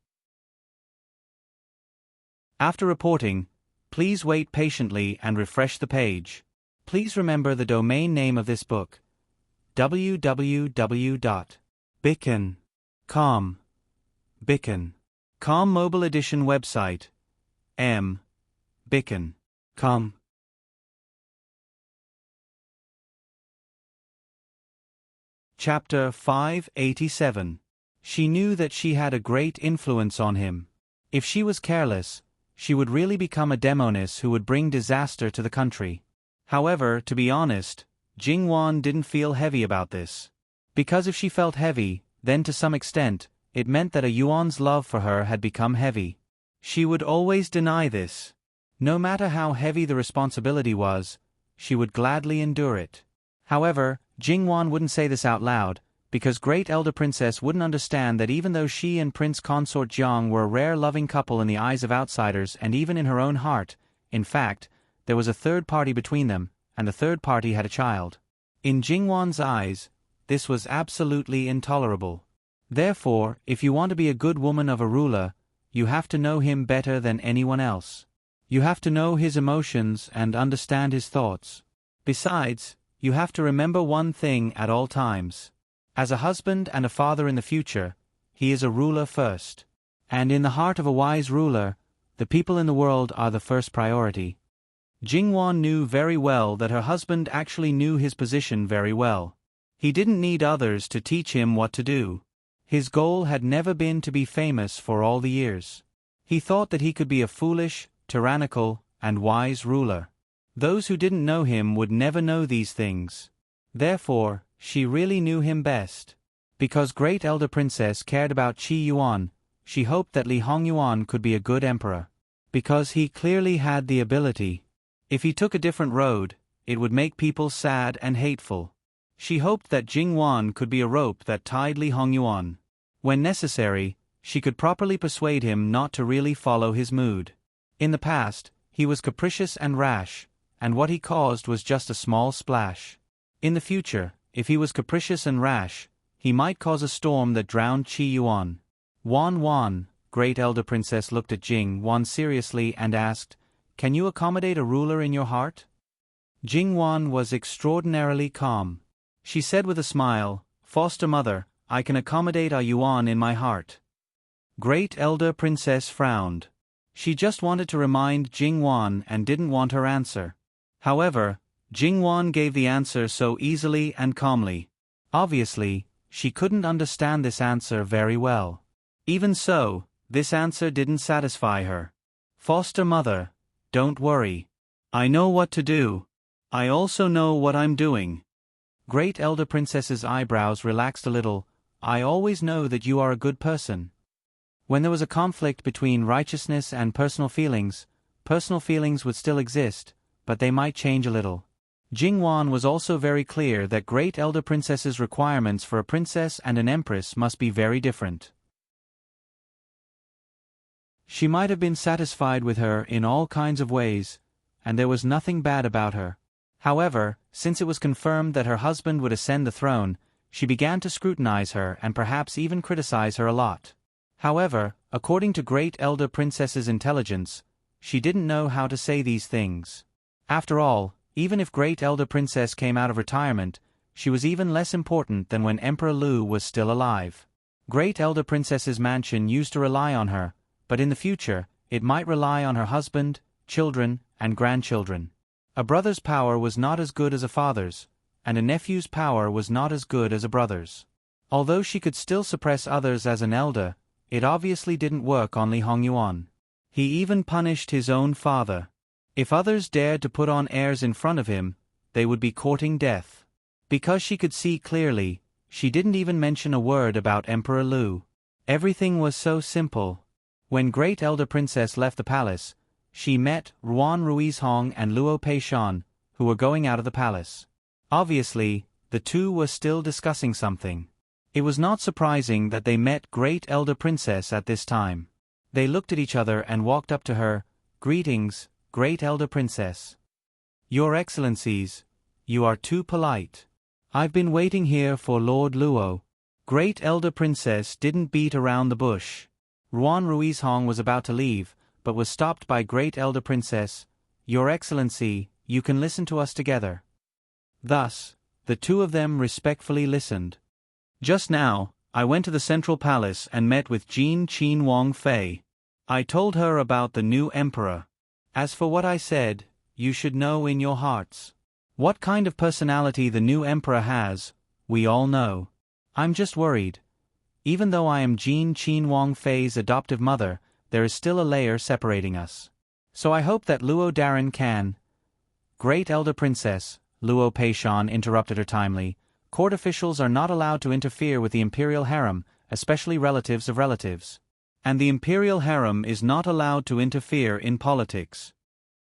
After reporting, please wait patiently and refresh the page. Please remember the domain name of this book: www.bicken.com. Bicken.com Mobile Edition website: bicken.com. Chapter 587. She knew that she had a great influence on him. If she was careless, she would really become a demoness who would bring disaster to the country. However, to be honest, Jingwan didn't feel heavy about this. Because if she felt heavy, then to some extent, it meant that a Yuan's love for her had become heavy. She would always deny this. No matter how heavy the responsibility was, she would gladly endure it. However, Jingwan wouldn't say this out loud, because Great Elder Princess wouldn't understand that even though she and Prince Consort Jiang were a rare loving couple in the eyes of outsiders and even in her own heart, in fact, there was a third party between them, and the third party had a child. In Jingwan's eyes, this was absolutely intolerable. Therefore, if you want to be a good woman of a ruler, you have to know him better than anyone else. You have to know his emotions and understand his thoughts. Besides, you have to remember one thing at all times. As a husband and a father in the future, he is a ruler first. And in the heart of a wise ruler, the people in the world are the first priority. Jingwan knew very well that her husband actually knew his position very well. He didn't need others to teach him what to do. His goal had never been to be famous for all the years. He thought that he could be a foolish, tyrannical, and wise ruler. Those who didn't know him would never know these things. Therefore, she really knew him best. Because Great Elder Princess cared about Qi Yuan, she hoped that Li Hongyuan could be a good emperor. Because he clearly had the ability. If he took a different road, it would make people sad and hateful. She hoped that Jingwan could be a rope that tied Li Hongyuan. When necessary, she could properly persuade him not to really follow his mood. In the past, he was capricious and rash, and what he caused was just a small splash. In the future, if he was capricious and rash, he might cause a storm that drowned Qi Yuan. Wan, Great Elder Princess looked at Jingwan seriously and asked, can you accommodate a ruler in your heart? Jingwan was extraordinarily calm. She said with a smile, "Foster mother, I can accommodate a Yuan in my heart." Great Elder Princess frowned. She just wanted to remind Jingwan and didn't want her answer. However, Jingwan gave the answer so easily and calmly. Obviously, she couldn't understand this answer very well. Even so, this answer didn't satisfy her. "Foster mother, don't worry. I know what to do. I also know what I'm doing." Great Elder Princess's eyebrows relaxed a little. "I always know that you are a good person." When there was a conflict between righteousness and personal feelings would still exist, but they might change a little. Jingwan was also very clear that Great Elder Princess's requirements for a princess and an empress must be very different. She might have been satisfied with her in all kinds of ways, and there was nothing bad about her. However, since it was confirmed that her husband would ascend the throne, she began to scrutinize her and perhaps even criticize her a lot. However, according to Great Elder Princess's intelligence, she didn't know how to say these things. After all, even if Great Elder Princess came out of retirement, she was even less important than when Emperor Lu was still alive. Great Elder Princess's mansion used to rely on her, but in the future, it might rely on her husband, children, and grandchildren. A brother's power was not as good as a father's, and a nephew's power was not as good as a brother's. Although she could still suppress others as an elder, it obviously didn't work on Li Hongyuan. He even punished his own father. If others dared to put on airs in front of him, they would be courting death. Because she could see clearly, she didn't even mention a word about Emperor Lu. Everything was so simple. When Great Elder Princess left the palace, she met Ruan Ruizhong and Luo Peishan, who were going out of the palace. Obviously, the two were still discussing something. It was not surprising that they met Great Elder Princess at this time. They looked at each other and walked up to her. "Greetings, Great Elder Princess." "Your Excellencies, you are too polite. I've been waiting here for Lord Luo." Great Elder Princess didn't beat around the bush. Ruan Ruizhong was about to leave, but was stopped by Great Elder Princess. "Your Excellency, you can listen to us together." Thus, the two of them respectfully listened. "Just now, I went to the Central Palace and met with Jean Qin Wang Fei. I told her about the new emperor. As for what I said, you should know in your hearts. What kind of personality the new emperor has, we all know. I'm just worried. Even though I am Jean Qin Wang Fei's adoptive mother, there is still a layer separating us. So I hope that Luo Daran can—" "Great Elder Princess," Luo Peishan interrupted her timely, "court officials are not allowed to interfere with the imperial harem, especially relatives of relatives. And the imperial harem is not allowed to interfere in politics."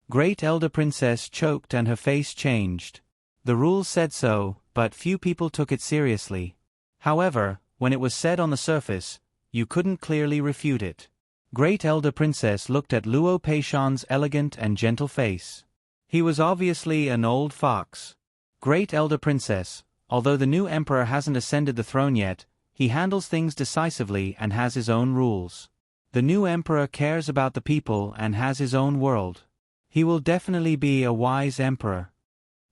Great Elder Princess choked and her face changed. The rules said so, but few people took it seriously. However, when it was said on the surface, you couldn't clearly refute it. Great Elder Princess looked at Luo Peishan's elegant and gentle face. He was obviously an old fox. "Great Elder Princess, although the new emperor hasn't ascended the throne yet, he handles things decisively and has his own rules. The new emperor cares about the people and has his own world. He will definitely be a wise emperor,"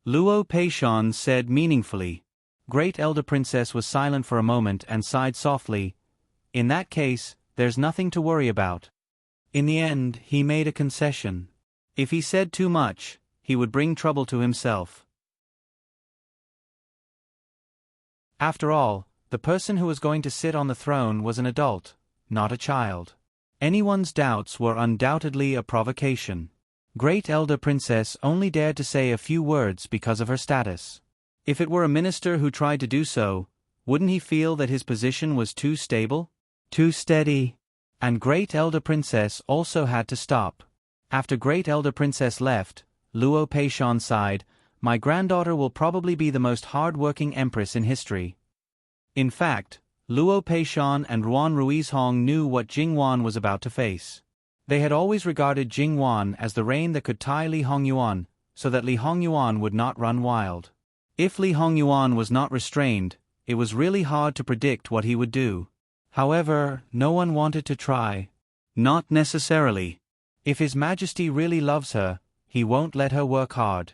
Luo Peishan said meaningfully. Great Elder Princess was silent for a moment and sighed softly. "In that case, there's nothing to worry about." In the end, he made a concession. If he said too much, he would bring trouble to himself. After all, the person who was going to sit on the throne was an adult, not a child. Anyone's doubts were undoubtedly a provocation. Great Elder Princess only dared to say a few words because of her status. If it were a minister who tried to do so, wouldn't he feel that his position was too stable? Too steady? And Great Elder Princess also had to stop. After Great Elder Princess left, Luo Peishan sighed, "My granddaughter will probably be the most hard-working empress in history." In fact, Luo Peishan and Ruan Ruizhong knew what Jingwan was about to face. They had always regarded Jingwan as the rein that could tie Li Hongyuan, so that Li Hongyuan would not run wild. If Li Hongyuan was not restrained, it was really hard to predict what he would do. However, no one wanted to try. Not necessarily. If His Majesty really loves her, he won't let her work hard.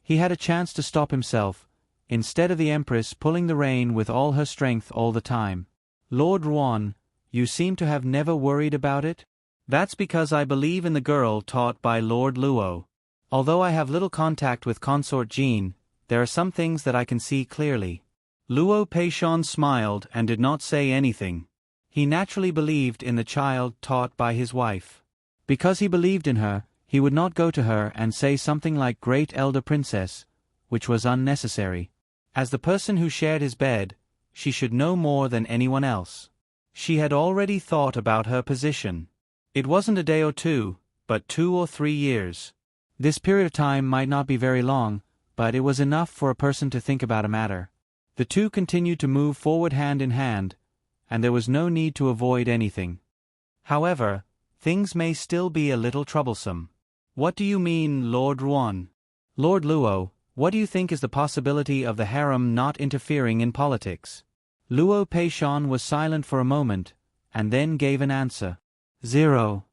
He had a chance to stop himself, instead of the Empress pulling the rein with all her strength all the time. Lord Ruan, you seem to have never worried about it? That's because I believe in the girl taught by Lord Luo. Although I have little contact with Consort Jean, there are some things that I can see clearly. Luo Peishan smiled and did not say anything. He naturally believed in the child taught by his wife. Because he believed in her, he would not go to her and say something like Great Elder Princess, which was unnecessary. As the person who shared his bed, she should know more than anyone else. She had already thought about her position. It wasn't a day or two, but 2 or 3 years. This period of time might not be very long, but it was enough for a person to think about a matter. The two continued to move forward hand in hand, and there was no need to avoid anything. However, things may still be a little troublesome. What do you mean, Lord Ruan? Lord Luo, what do you think is the possibility of the harem not interfering in politics? Luo Peishan was silent for a moment, and then gave an answer. 0.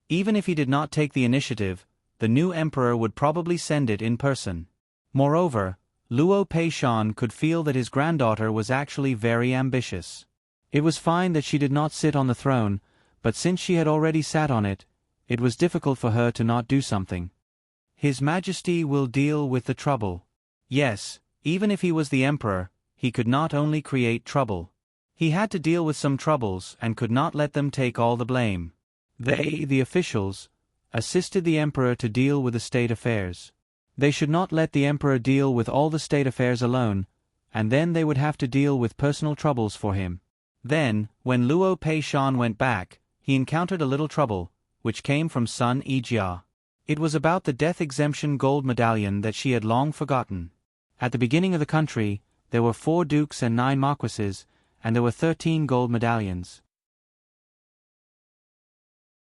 Even if he did not take the initiative, the new emperor would probably send it in person. Moreover, Luo Peishan could feel that his granddaughter was actually very ambitious. It was fine that she did not sit on the throne, but since she had already sat on it, it was difficult for her to not do something. His Majesty will deal with the trouble. Yes, even if he was the emperor, he could not only create trouble. He had to deal with some troubles and could not let them take all the blame. They, the officials, assisted the emperor to deal with the state affairs. They should not let the emperor deal with all the state affairs alone, and then they would have to deal with personal troubles for him. Then, when Luo Peishan went back, he encountered a little trouble, which came from Sun Yijia. It was about the death exemption gold medallion that she had long forgotten. At the beginning of the country, there were 4 dukes and 9 marquises, and there were 13 gold medallions.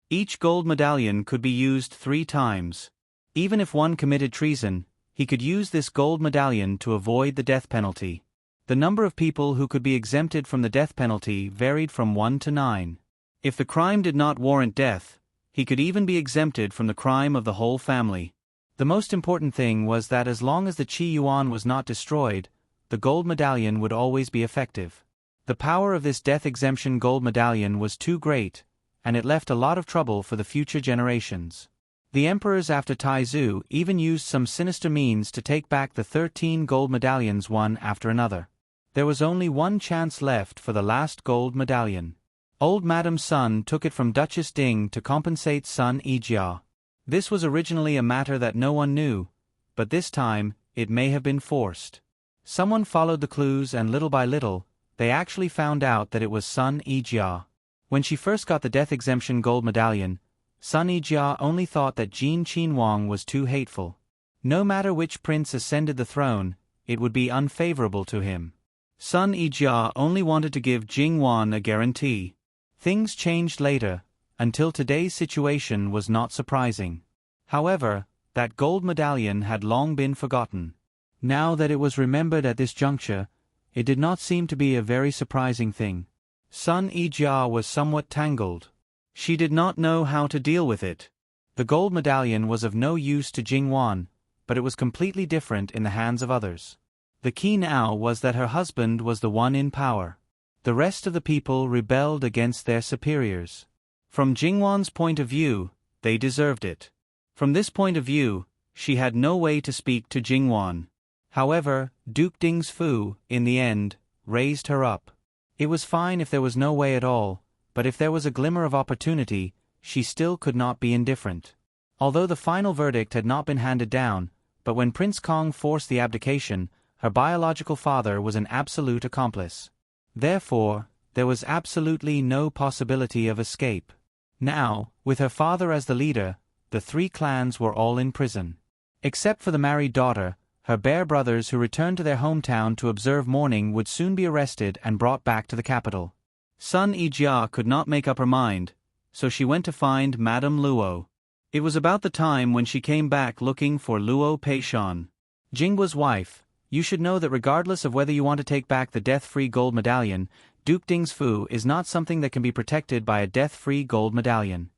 Each gold medallion could be used 3 times. Even if one committed treason, he could use this gold medallion to avoid the death penalty. The number of people who could be exempted from the death penalty varied from 1 to 9. If the crime did not warrant death, he could even be exempted from the crime of the whole family. The most important thing was that as long as the Qi Yuan was not destroyed, the gold medallion would always be effective. The power of this death exemption gold medallion was too great, and it left a lot of trouble for the future generations. The emperors after Taizu even used some sinister means to take back the 13 gold medallions one after another. There was only one chance left for the last gold medallion. Old Madam Sun took it from Duchess Ding to compensate Sun Yijia. This was originally a matter that no one knew, but this time, it may have been forced. Someone followed the clues and little by little, they actually found out that it was Sun Yijia. When she first got the death exemption gold medallion, Sun Yijia only thought that Jin Qinhuang was too hateful. No matter which prince ascended the throne, it would be unfavorable to him. Sun Yijia only wanted to give Jingwan a guarantee. Things changed later, until today's situation was not surprising. However, that gold medallion had long been forgotten. Now that it was remembered at this juncture, it did not seem to be a very surprising thing. Sun Yijia was somewhat tangled. She did not know how to deal with it. The gold medallion was of no use to Jingwan, but it was completely different in the hands of others. The key now was that her husband was the one in power. The rest of the people rebelled against their superiors. From Jingwan's point of view, they deserved it. From this point of view, she had no way to speak to Jingwan. However, Duke Ding's Fu, in the end, raised her up. It was fine if there was no way at all, but if there was a glimmer of opportunity, she still could not be indifferent. Although the final verdict had not been handed down, but when Prince Kong forced the abdication, her biological father was an absolute accomplice. Therefore, there was absolutely no possibility of escape. Now, with her father as the leader, the 3 clans were all in prison. Except for the married daughter, her bear brothers who returned to their hometown to observe mourning would soon be arrested and brought back to the capital. Sun Yijia could not make up her mind, so she went to find Madame Luo. It was about the time when she came back looking for Luo Peishan. Jingwa's wife, you should know that regardless of whether you want to take back the death-free gold medallion, Duke Ding's Fu is not something that can be protected by a death-free gold medallion.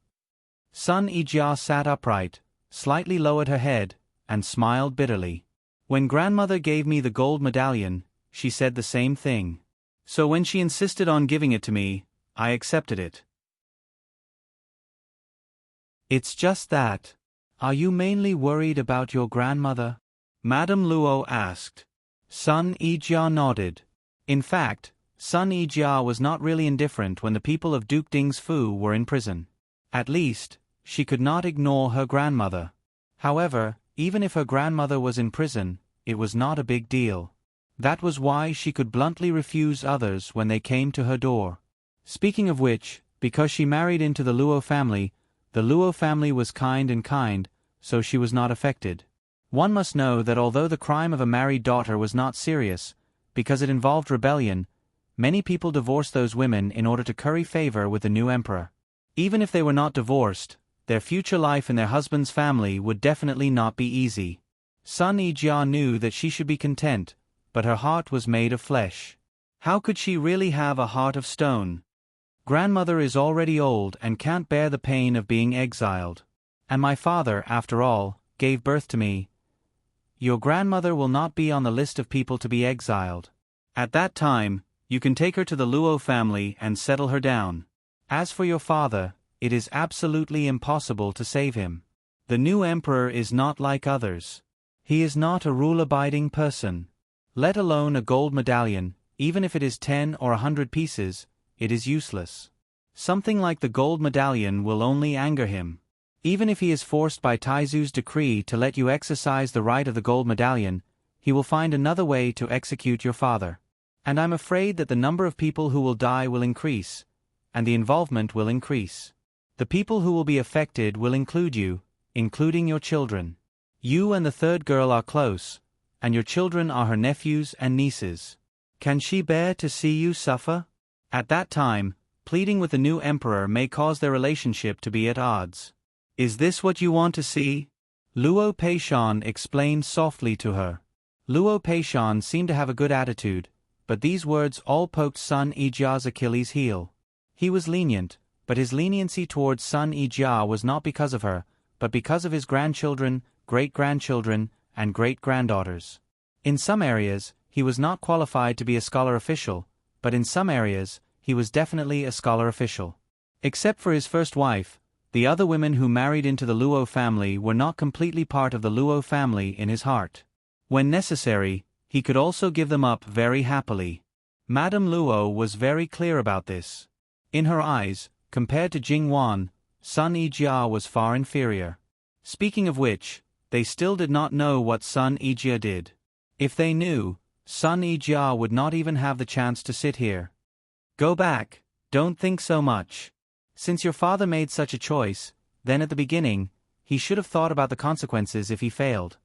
Sun Ijia sat upright, slightly lowered her head, and smiled bitterly. When grandmother gave me the gold medallion, she said the same thing. So when she insisted on giving it to me, I accepted it. It's just that. Are you mainly worried about your grandmother? Madame Luo asked. Sun Ijia nodded. In fact, Sun Ijia was not really indifferent when the people of Duke Ding's Fu were in prison. At least, she could not ignore her grandmother. However, even if her grandmother was in prison, it was not a big deal. That was why she could bluntly refuse others when they came to her door. Speaking of which, because she married into the Luo family was kind, so she was not affected. One must know that although the crime of a married daughter was not serious, because it involved rebellion, many people divorced those women in order to curry favor with the new emperor. Even if they were not divorced, their future life in their husband's family would definitely not be easy. Sun Ijia knew that she should be content, but her heart was made of flesh. How could she really have a heart of stone? Grandmother is already old and can't bear the pain of being exiled. And my father, after all, gave birth to me. Your grandmother will not be on the list of people to be exiled. At that time, you can take her to the Luo family and settle her down. As for your father, it is absolutely impossible to save him. The new emperor is not like others. He is not a rule-abiding person. Let alone a gold medallion, even if it is 10 or 100 pieces, it is useless. Something like the gold medallion will only anger him. Even if he is forced by Taizu's decree to let you exercise the right of the gold medallion, he will find another way to execute your father. And I'm afraid that the number of people who will die will increase, and the involvement will increase. The people who will be affected will include you, including your children. You and the third girl are close, and your children are her nephews and nieces. Can she bear to see you suffer? At that time, pleading with the new emperor may cause their relationship to be at odds. Is this what you want to see? Luo Peishan explained softly to her. Luo Peishan seemed to have a good attitude, but these words all poked Sun Ijia's Achilles' heel. He was lenient, but his leniency towards Sun Ijia was not because of her, but because of his grandchildren, great-grandchildren, and great-granddaughters. In some areas, he was not qualified to be a scholar official, but in some areas, he was definitely a scholar official. Except for his first wife, the other women who married into the Luo family were not completely part of the Luo family in his heart. When necessary, he could also give them up very happily. Madame Luo was very clear about this. In her eyes, compared to Jingwan, Sun Ijia was far inferior. Speaking of which, they still did not know what Sun Ijia did. If they knew, Sun Ijia would not even have the chance to sit here. Go back, don't think so much. Since your father made such a choice, then at the beginning, he should have thought about the consequences if he failed.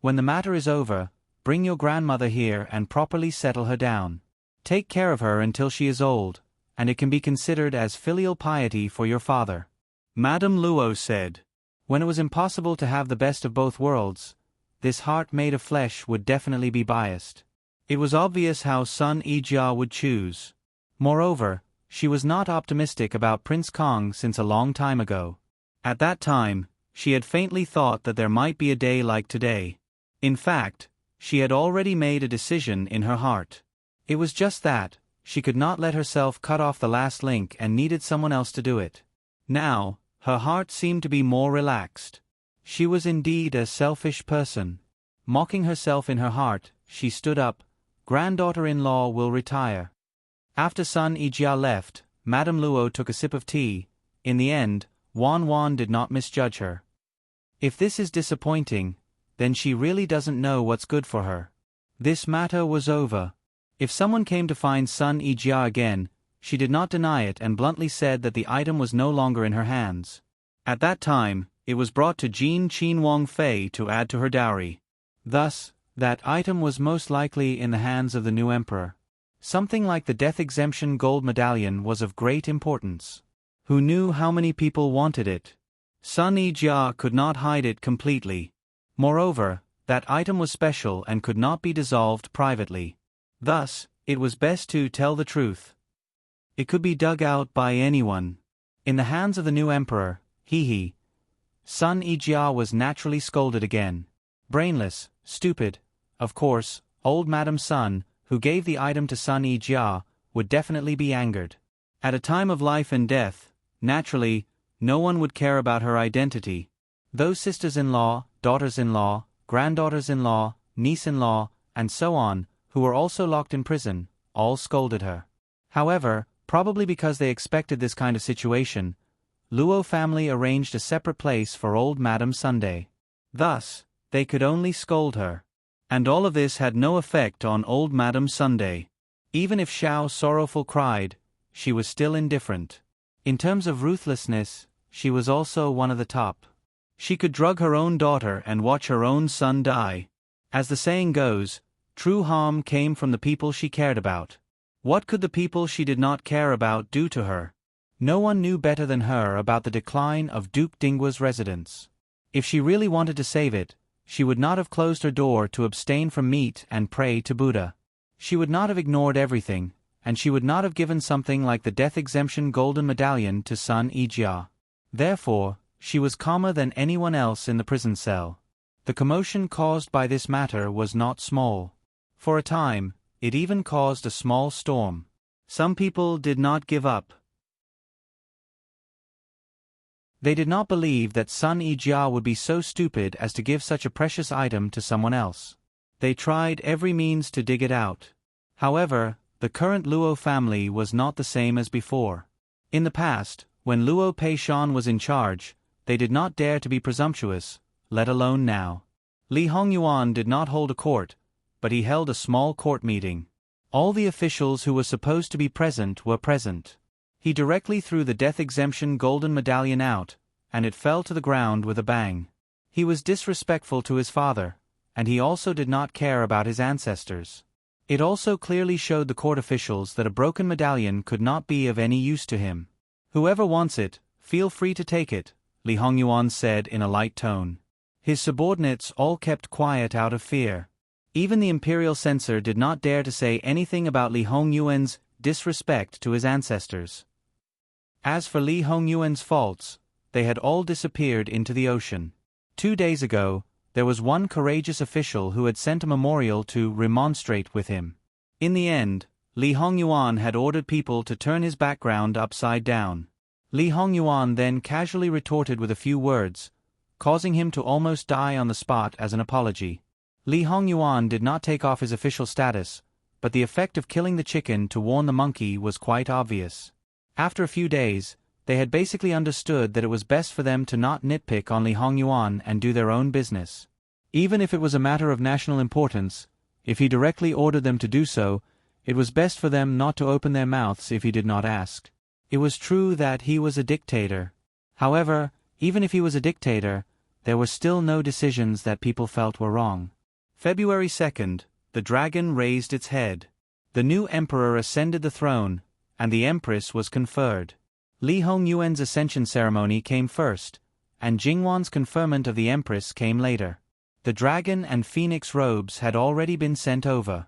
When the matter is over, bring your grandmother here and properly settle her down. Take care of her until she is old, and it can be considered as filial piety for your father. Madame Luo said. When it was impossible to have the best of both worlds, this heart made of flesh would definitely be biased. It was obvious how Sun Ijia would choose. Moreover, she was not optimistic about Prince Kong since a long time ago. At that time, she had faintly thought that there might be a day like today. In fact, she had already made a decision in her heart. It was just that, she could not let herself cut off the last link and needed someone else to do it. Now, her heart seemed to be more relaxed. She was indeed a selfish person. Mocking herself in her heart, she stood up. Granddaughter-in-law will retire. After Sun Ijia left, Madame Luo took a sip of tea. In the end, Wan did not misjudge her. If this is disappointing, then she really doesn't know what's good for her. This matter was over. If someone came to find Sun Ijia again, she did not deny it and bluntly said that the item was no longer in her hands. At that time, it was brought to Jin Qin Wang Fei to add to her dowry. Thus, that item was most likely in the hands of the new emperor. Something like the death exemption gold medallion was of great importance. Who knew how many people wanted it? Sun Ijia could not hide it completely. Moreover, that item was special and could not be dissolved privately. Thus, it was best to tell the truth. It could be dug out by anyone. In the hands of the new emperor, He, Sun Ijia was naturally scolded again. Brainless, stupid, of course, old Madam Sun, who gave the item to Sun Ijia, would definitely be angered. At a time of life and death, naturally, no one would care about her identity. Those sisters-in-law, daughters-in-law, granddaughters-in-law, niece-in-law, and so on, who were also locked in prison, all scolded her. However, probably because they expected this kind of situation, Luo family arranged a separate place for old Madam Sunday. Thus, they could only scold her. And all of this had no effect on old Madam Sunday. Even if Xiao sorrowful cried, she was still indifferent. In terms of ruthlessness, she was also one of the top. She could drug her own daughter and watch her own son die. As the saying goes, true harm came from the people she cared about. What could the people she did not care about do to her? No one knew better than her about the decline of Duke Dinggua's residence. If she really wanted to save it, she would not have closed her door to abstain from meat and pray to Buddha. She would not have ignored everything, and she would not have given something like the death exemption golden medallion to Sun Ijia. Therefore, she was calmer than anyone else in the prison cell. The commotion caused by this matter was not small. For a time, it even caused a small storm. Some people did not give up. They did not believe that Sun Ijia would be so stupid as to give such a precious item to someone else. They tried every means to dig it out. However, the current Luo family was not the same as before. In the past, when Luo Peishan was in charge, they did not dare to be presumptuous, let alone now. Li Hongyuan did not hold a court, but he held a small court meeting. All the officials who were supposed to be present were present. He directly threw the death exemption golden medallion out, and it fell to the ground with a bang. He was disrespectful to his father, and he also did not care about his ancestors. It also clearly showed the court officials that a broken medallion could not be of any use to him. Whoever wants it, feel free to take it, Li Hongyuan said in a light tone. His subordinates all kept quiet out of fear. Even the imperial censor did not dare to say anything about Li Hongyuan's disrespect to his ancestors. As for Li Hongyuan's faults, they had all disappeared into the ocean. 2 days ago, there was one courageous official who had sent a memorial to remonstrate with him. In the end, Li Hongyuan had ordered people to turn his background upside down. Li Hongyuan then casually retorted with a few words, causing him to almost die on the spot as an apology. Li Hongyuan did not take off his official status, but the effect of killing the chicken to warn the monkey was quite obvious. After a few days, they had basically understood that it was best for them to not nitpick on Li Hongyuan and do their own business. Even if it was a matter of national importance, if he directly ordered them to do so, it was best for them not to open their mouths if he did not ask. It was true that he was a dictator. However, even if he was a dictator, there were still no decisions that people felt were wrong. February 2nd, the dragon raised its head. The new emperor ascended the throne, and the empress was conferred. Li Hongyuan's ascension ceremony came first, and Jingwan's conferment of the empress came later. The dragon and phoenix robes had already been sent over.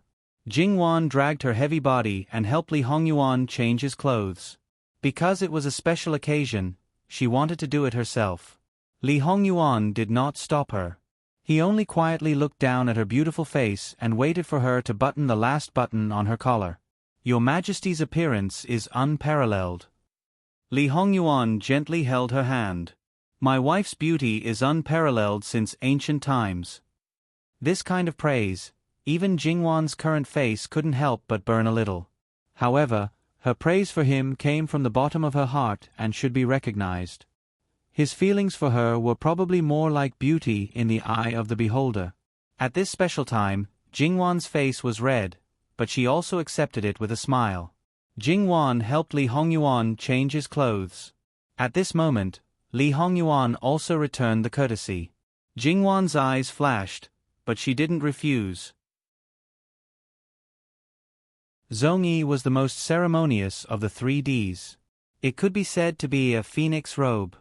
Jingwan dragged her heavy body and helped Li Hongyuan change his clothes. Because it was a special occasion, she wanted to do it herself. Li Hongyuan did not stop her. He only quietly looked down at her beautiful face and waited for her to button the last button on her collar. "Your Majesty's appearance is unparalleled." Li Hongyuan gently held her hand. "My wife's beauty is unparalleled since ancient times." This kind of praise, even Jingwan's current face couldn't help but burn a little. However, her praise for him came from the bottom of her heart and should be recognized. His feelings for her were probably more like beauty in the eye of the beholder. At this special time, Jingwan's face was red, but she also accepted it with a smile. Jingwan helped Li Hongyuan change his clothes. At this moment, Li Hongyuan also returned the courtesy. Jingwan's eyes flashed, but she didn't refuse. Zhongyi was the most ceremonious of the 3 Ds. It could be said to be a phoenix robe.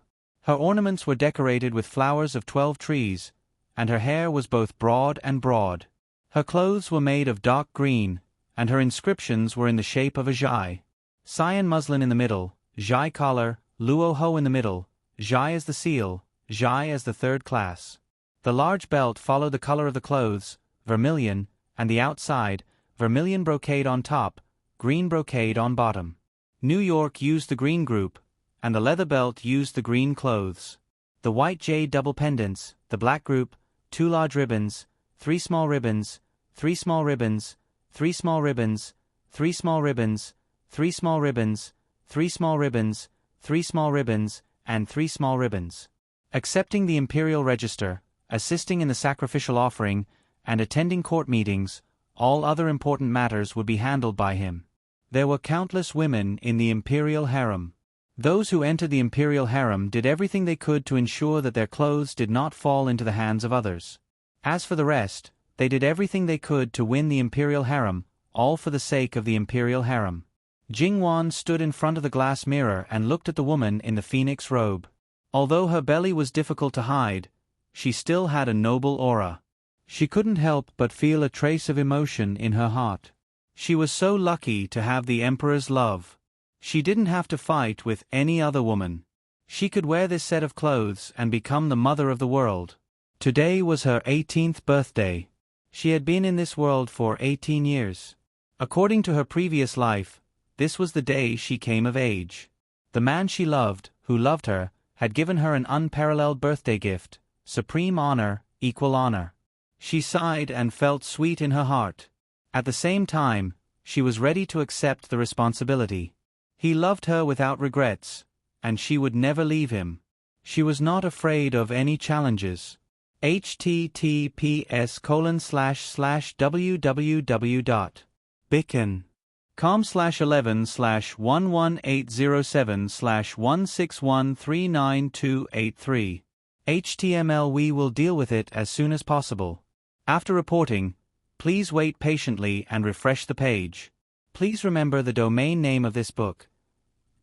Her ornaments were decorated with flowers of 12 trees, and her hair was both broad and broad. Her clothes were made of dark green, and her inscriptions were in the shape of a zhai. Cyan muslin in the middle, zhai collar, Luo Ho in the middle, Zhai as the seal, Zhai as the third class. The large belt followed the color of the clothes, vermilion, and the outside, vermilion brocade on top, green brocade on bottom. New York used the green group, and the leather belt used the green clothes. The white jade double pendants, the black group, 2 large ribbons, 3 small ribbons, 3 small ribbons, 3 small ribbons, 3 small ribbons, 3 small ribbons, 3 small ribbons, 3 small ribbons, and 3 small ribbons. Accepting the imperial register, assisting in the sacrificial offering, and attending court meetings, all other important matters would be handled by him. There were countless women in the imperial harem. Those who entered the imperial harem did everything they could to ensure that their clothes did not fall into the hands of others. As for the rest, they did everything they could to win the imperial harem, all for the sake of the imperial harem. Jingwan stood in front of the glass mirror and looked at the woman in the phoenix robe. Although her belly was difficult to hide, she still had a noble aura. She couldn't help but feel a trace of emotion in her heart. She was so lucky to have the emperor's love. She didn't have to fight with any other woman. She could wear this set of clothes and become the mother of the world. Today was her 18th birthday. She had been in this world for 18 years. According to her previous life, this was the day she came of age. The man she loved, who loved her, had given her an unparalleled birthday gift, supreme honor, equal honor. She sighed and felt sweet in her heart. At the same time, she was ready to accept the responsibility. He loved her without regrets, and she would never leave him. She was not afraid of any challenges. https://www.bicken.com/11/11807/161398283. HTML. We will deal with it as soon as possible. After reporting, please wait patiently and refresh the page. Please remember the domain name of this book: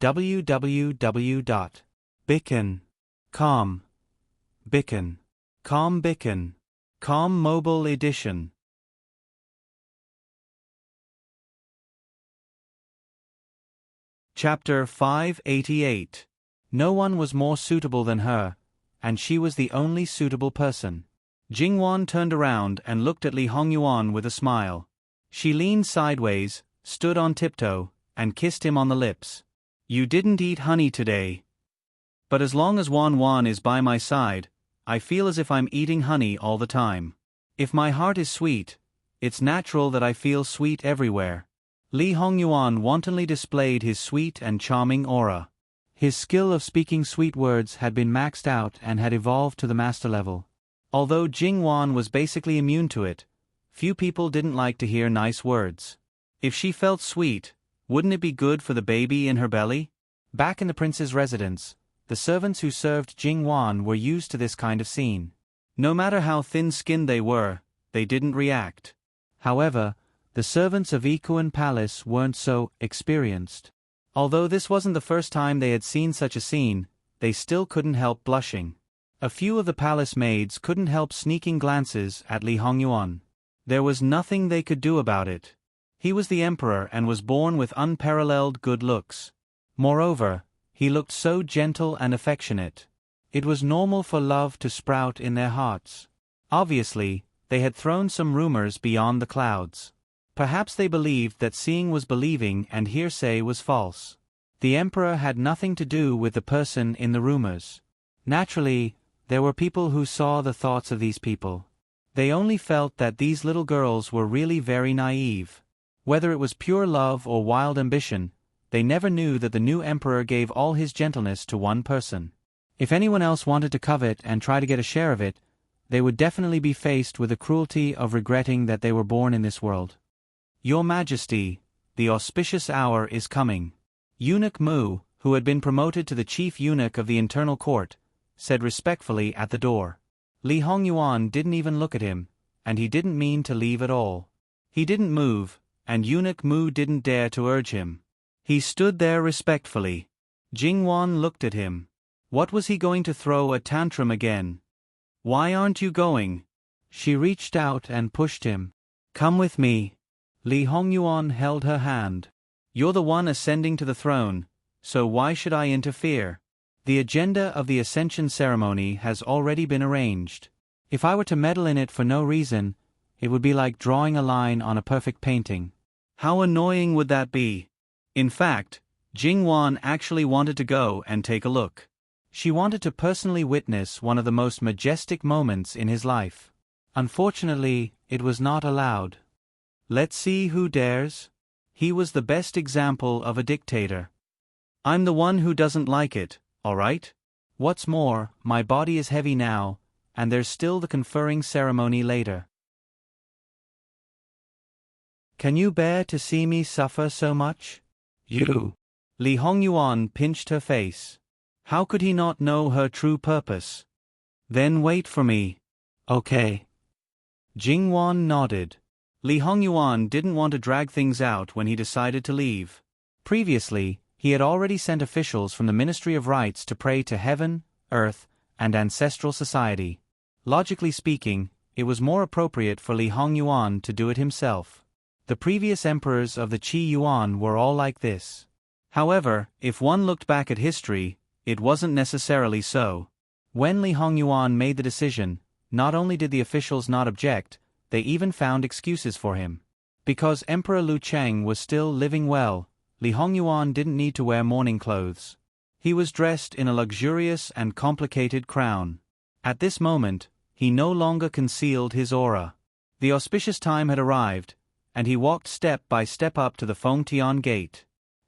www.bicken.com. Bicken.com. Bicken.com Mobile Edition. Chapter 588. No one was more suitable than her, and she was the only suitable person. Jingwan turned around and looked at Li Hongyuan with a smile. She leaned sideways, stood on tiptoe, and kissed him on the lips. You didn't eat honey today. But as long as Wan Wan is by my side, I feel as if I'm eating honey all the time. If my heart is sweet, it's natural that I feel sweet everywhere. Li Hongyuan wantonly displayed his sweet and charming aura. His skill of speaking sweet words had been maxed out and had evolved to the master level. Although Jingwan was basically immune to it, few people didn't like to hear nice words. If she felt sweet, wouldn't it be good for the baby in her belly? Back in the prince's residence, the servants who served Jingwan were used to this kind of scene. No matter how thin-skinned they were, they didn't react. However, the servants of Ikuan Palace weren't so experienced. Although this wasn't the first time they had seen such a scene, they still couldn't help blushing. A few of the palace maids couldn't help sneaking glances at Li Hongyuan. There was nothing they could do about it. He was the emperor and was born with unparalleled good looks. Moreover, he looked so gentle and affectionate. It was normal for love to sprout in their hearts. Obviously, they had thrown some rumors beyond the clouds. Perhaps they believed that seeing was believing and hearsay was false. The emperor had nothing to do with the person in the rumors. Naturally, there were people who saw the thoughts of these people. They only felt that these little girls were really very naive. Whether it was pure love or wild ambition, they never knew that the new emperor gave all his gentleness to one person. If anyone else wanted to covet and try to get a share of it, they would definitely be faced with the cruelty of regretting that they were born in this world. Your Majesty, the auspicious hour is coming. Eunuch Mu, who had been promoted to the chief eunuch of the internal court, said respectfully at the door. Li Hongyuan didn't even look at him, and he didn't mean to leave at all. He didn't move, and Eunuch Mu didn't dare to urge him. He stood there respectfully. Jingwan looked at him. What was he going to throw a tantrum again? Why aren't you going? She reached out and pushed him. Come with me. Li Hongyuan held her hand. You're the one ascending to the throne, so why should I interfere? The agenda of the ascension ceremony has already been arranged. If I were to meddle in it for no reason, it would be like drawing a line on a perfect painting. How annoying would that be? In fact, Jingwan actually wanted to go and take a look. She wanted to personally witness one of the most majestic moments in his life. Unfortunately, it was not allowed. Let's see who dares. He was the best example of a dictator. I'm the one who doesn't like it, all right? What's more, my body is heavy now, and there's still the conferring ceremony later. Can you bear to see me suffer so much? You. Li Hongyuan pinched her face. How could he not know her true purpose? Then wait for me. Okay. Jingwan nodded. Li Hongyuan didn't want to drag things out when he decided to leave. Previously, he had already sent officials from the Ministry of Rites to pray to heaven, earth, and ancestral society. Logically speaking, it was more appropriate for Li Hongyuan to do it himself. The previous emperors of the Qi Yuan were all like this. However, if one looked back at history, it wasn't necessarily so. When Li Hongyuan made the decision, not only did the officials not object, they even found excuses for him. Because Emperor Lu Cheng was still living well, Li Hongyuan didn't need to wear mourning clothes. He was dressed in a luxurious and complicated crown. At this moment, he no longer concealed his aura. The auspicious time had arrived, and he walked step by step up to the Fengtian Gate.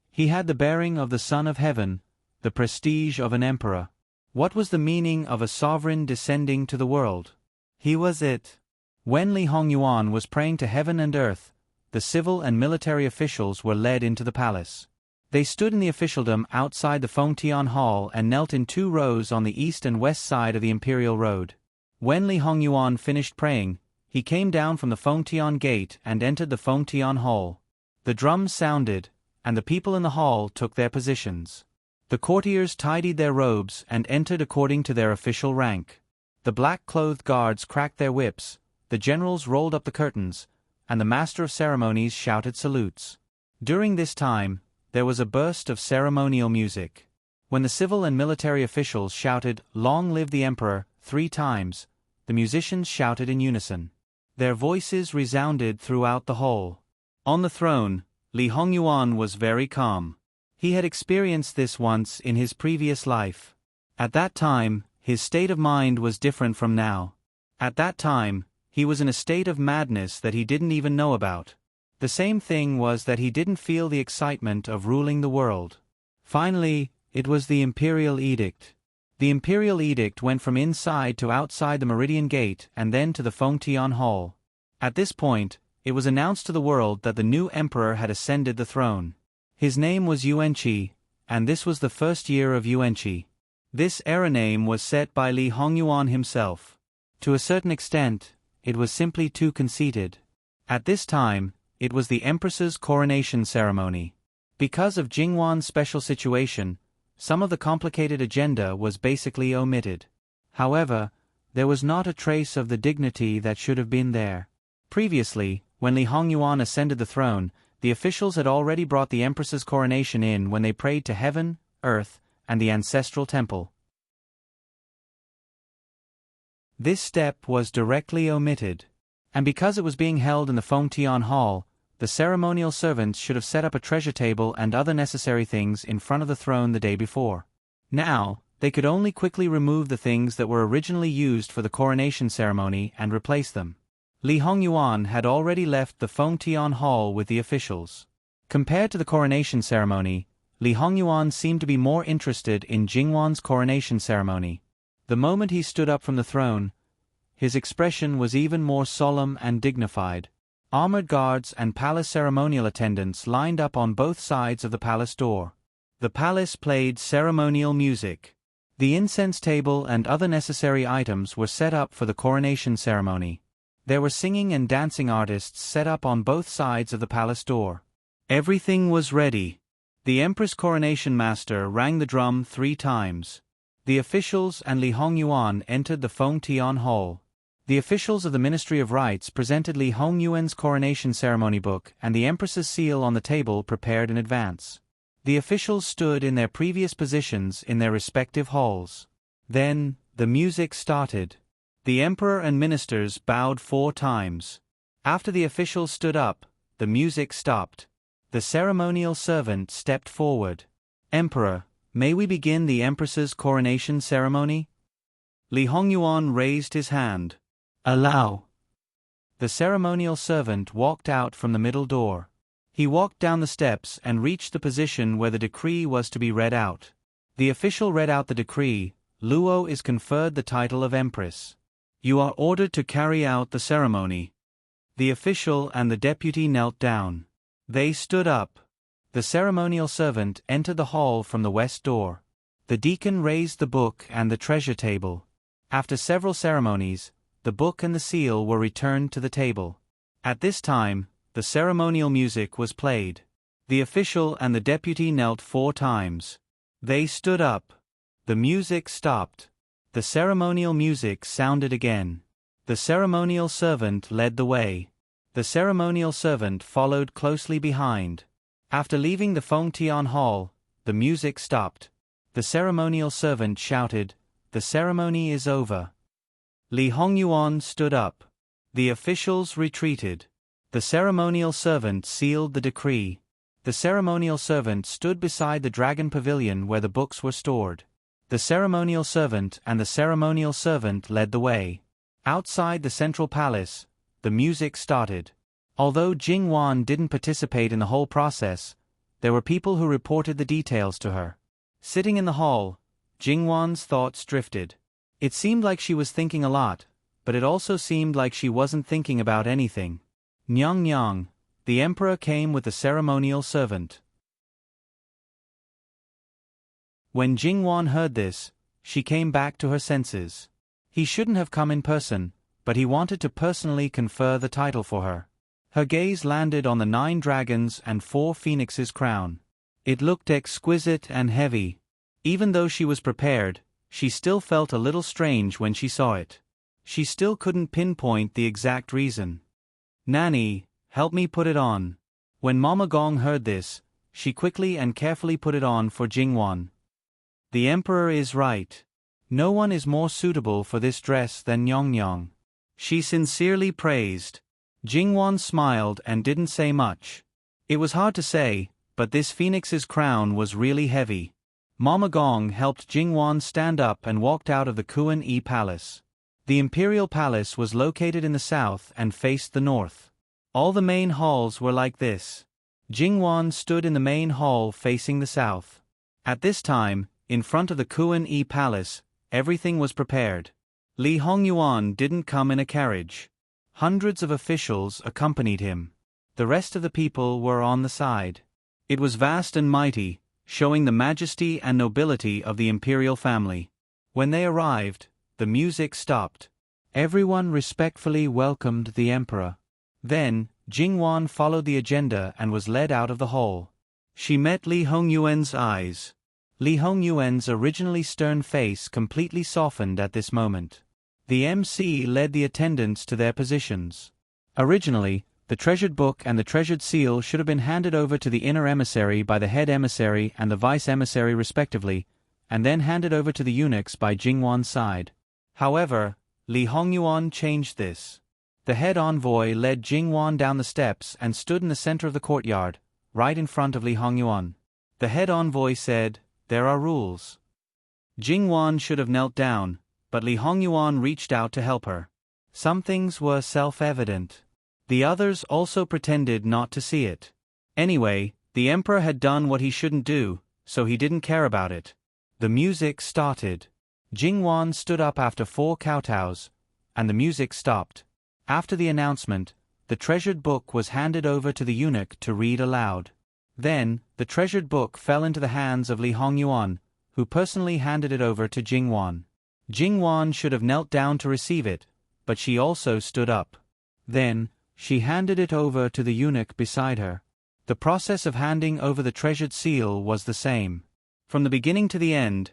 He had the bearing of the Son of Heaven, the prestige of an emperor. What was the meaning of a sovereign descending to the world? He was it. When Li Hongyuan was praying to heaven and earth, the civil and military officials were led into the palace. They stood in the officialdom outside the Fengtian Hall and knelt in 2 rows on the east and west side of the Imperial Road. When Li Hongyuan finished praying, he came down from the Fengtian Gate and entered the Fengtian Hall. The drums sounded, and the people in the hall took their positions. The courtiers tidied their robes and entered according to their official rank. The black-clothed guards cracked their whips, the generals rolled up the curtains, and the master of ceremonies shouted salutes. During this time, there was a burst of ceremonial music. When the civil and military officials shouted, "Long live the Emperor," 3 times, the musicians shouted in unison. Their voices resounded throughout the hall. On the throne, Li Hongyuan was very calm. He had experienced this once in his previous life. At that time, his state of mind was different from now. At that time, he was in a state of madness that he didn't even know about. The same thing was that he didn't feel the excitement of ruling the world. Finally, it was the Imperial Edict. The Imperial Edict went from inside to outside the Meridian Gate and then to the Fengtian Hall. At this point, it was announced to the world that the new emperor had ascended the throne. His name was Yuanqi, and this was the first year of Yuanqi. This era name was set by Li Hongyuan himself. To a certain extent, it was simply too conceited. At this time, it was the Empress's coronation ceremony. Because of Jingwan's special situation, some of the complicated agenda was basically omitted. However, there was not a trace of the dignity that should have been there. Previously, when Li Hongyuan ascended the throne, the officials had already brought the Empress's coronation in when they prayed to heaven, earth, and the ancestral temple. This step was directly omitted. And because it was being held in the Fengtian Hall, the ceremonial servants should have set up a treasure table and other necessary things in front of the throne the day before. Now, they could only quickly remove the things that were originally used for the coronation ceremony and replace them. Li Hongyuan had already left the Fengtian Hall with the officials. Compared to the coronation ceremony, Li Hongyuan seemed to be more interested in Jingwan's coronation ceremony. The moment he stood up from the throne, his expression was even more solemn and dignified. Armored guards and palace ceremonial attendants lined up on both sides of the palace door. The palace played ceremonial music. The incense table and other necessary items were set up for the coronation ceremony. There were singing and dancing artists set up on both sides of the palace door. Everything was ready. The Empress coronation master rang the drum 3 times. The officials and Li Hongyuan entered the Fengtian Hall. The officials of the Ministry of Rites presented Li Hongyuan's coronation ceremony book and the Empress's seal on the table prepared in advance. The officials stood in their previous positions in their respective halls. Then, the music started. The emperor and ministers bowed 4 times. After the officials stood up, the music stopped. The ceremonial servant stepped forward. "Emperor, may we begin the empress's coronation ceremony?" Li Hongyuan raised his hand. "Allow." The ceremonial servant walked out from the middle door. He walked down the steps and reached the position where the decree was to be read out. The official read out the decree. "Luo is conferred the title of Empress. You are ordered to carry out the ceremony." The official and the deputy knelt down. They stood up. The ceremonial servant entered the hall from the west door. The deacon raised the book and the treasure table. After several ceremonies, the book and the seal were returned to the table. At this time, the ceremonial music was played. The official and the deputy knelt 4 times. They stood up. The music stopped. The ceremonial music sounded again. The ceremonial servant led the way. The ceremonial servant followed closely behind. After leaving the Fengtian Hall, the music stopped. The ceremonial servant shouted, "The ceremony is over." Li Hongyuan stood up. The officials retreated. The ceremonial servant sealed the decree. The ceremonial servant stood beside the dragon pavilion where the books were stored. The ceremonial servant and the ceremonial servant led the way. Outside the central palace, the music started. Although Jingwan didn't participate in the whole process, there were people who reported the details to her. Sitting in the hall, Jingwan's thoughts drifted. It seemed like she was thinking a lot, but it also seemed like she wasn't thinking about anything. Nyang Nyang, the emperor came with the ceremonial servant. When Jingwan heard this, she came back to her senses. He shouldn't have come in person, but he wanted to personally confer the title for her. Her gaze landed on the 9 dragons and 4 phoenixes crown. It looked exquisite and heavy. Even though she was prepared, she still felt a little strange when she saw it. She still couldn't pinpoint the exact reason. "Nanny, help me put it on." When Mama Gong heard this, she quickly and carefully put it on for Jingwan. The emperor is right. No one is more suitable for this dress than Nyong, she sincerely praised. Jingwan smiled and didn't say much. It was hard to say, but this phoenix's crown was really heavy. Mama Gong helped Jingwan stand up and walked out of the Kuan-Yi Palace. The imperial palace was located in the south and faced the north. All the main halls were like this. Jingwan stood in the main hall facing the south. At this time, in front of the Kuan-Yi Palace, everything was prepared. Li Hongyuan didn't come in a carriage. Hundreds of officials accompanied him. The rest of the people were on the side. It was vast and mighty, showing the majesty and nobility of the imperial family. When they arrived, the music stopped. Everyone respectfully welcomed the emperor. Then, Jingwan followed the agenda and was led out of the hall. She met Li Hongyuan's eyes. Li Hongyuan's originally stern face completely softened at this moment. The MC led the attendants to their positions. Originally, the treasured book and the treasured seal should have been handed over to the inner emissary by the head emissary and the vice emissary respectively, and then handed over to the eunuchs by Jingwan's side. However, Li Hongyuan changed this. The head envoy led Jingwan down the steps and stood in the center of the courtyard, right in front of Li Hongyuan. The head envoy said, "There are rules." Jingwan should have knelt down, but Li Hongyuan reached out to help her. Some things were self-evident. The others also pretended not to see it. Anyway, the emperor had done what he shouldn't do, so he didn't care about it. The music started. Jingwan stood up after 4 kowtows, and the music stopped. After the announcement, the treasured book was handed over to the eunuch to read aloud. Then, the treasured book fell into the hands of Li Hongyuan, who personally handed it over to Jingwan. Jingwan should have knelt down to receive it, but she also stood up. Then, she handed it over to the eunuch beside her. The process of handing over the treasured seal was the same. From the beginning to the end,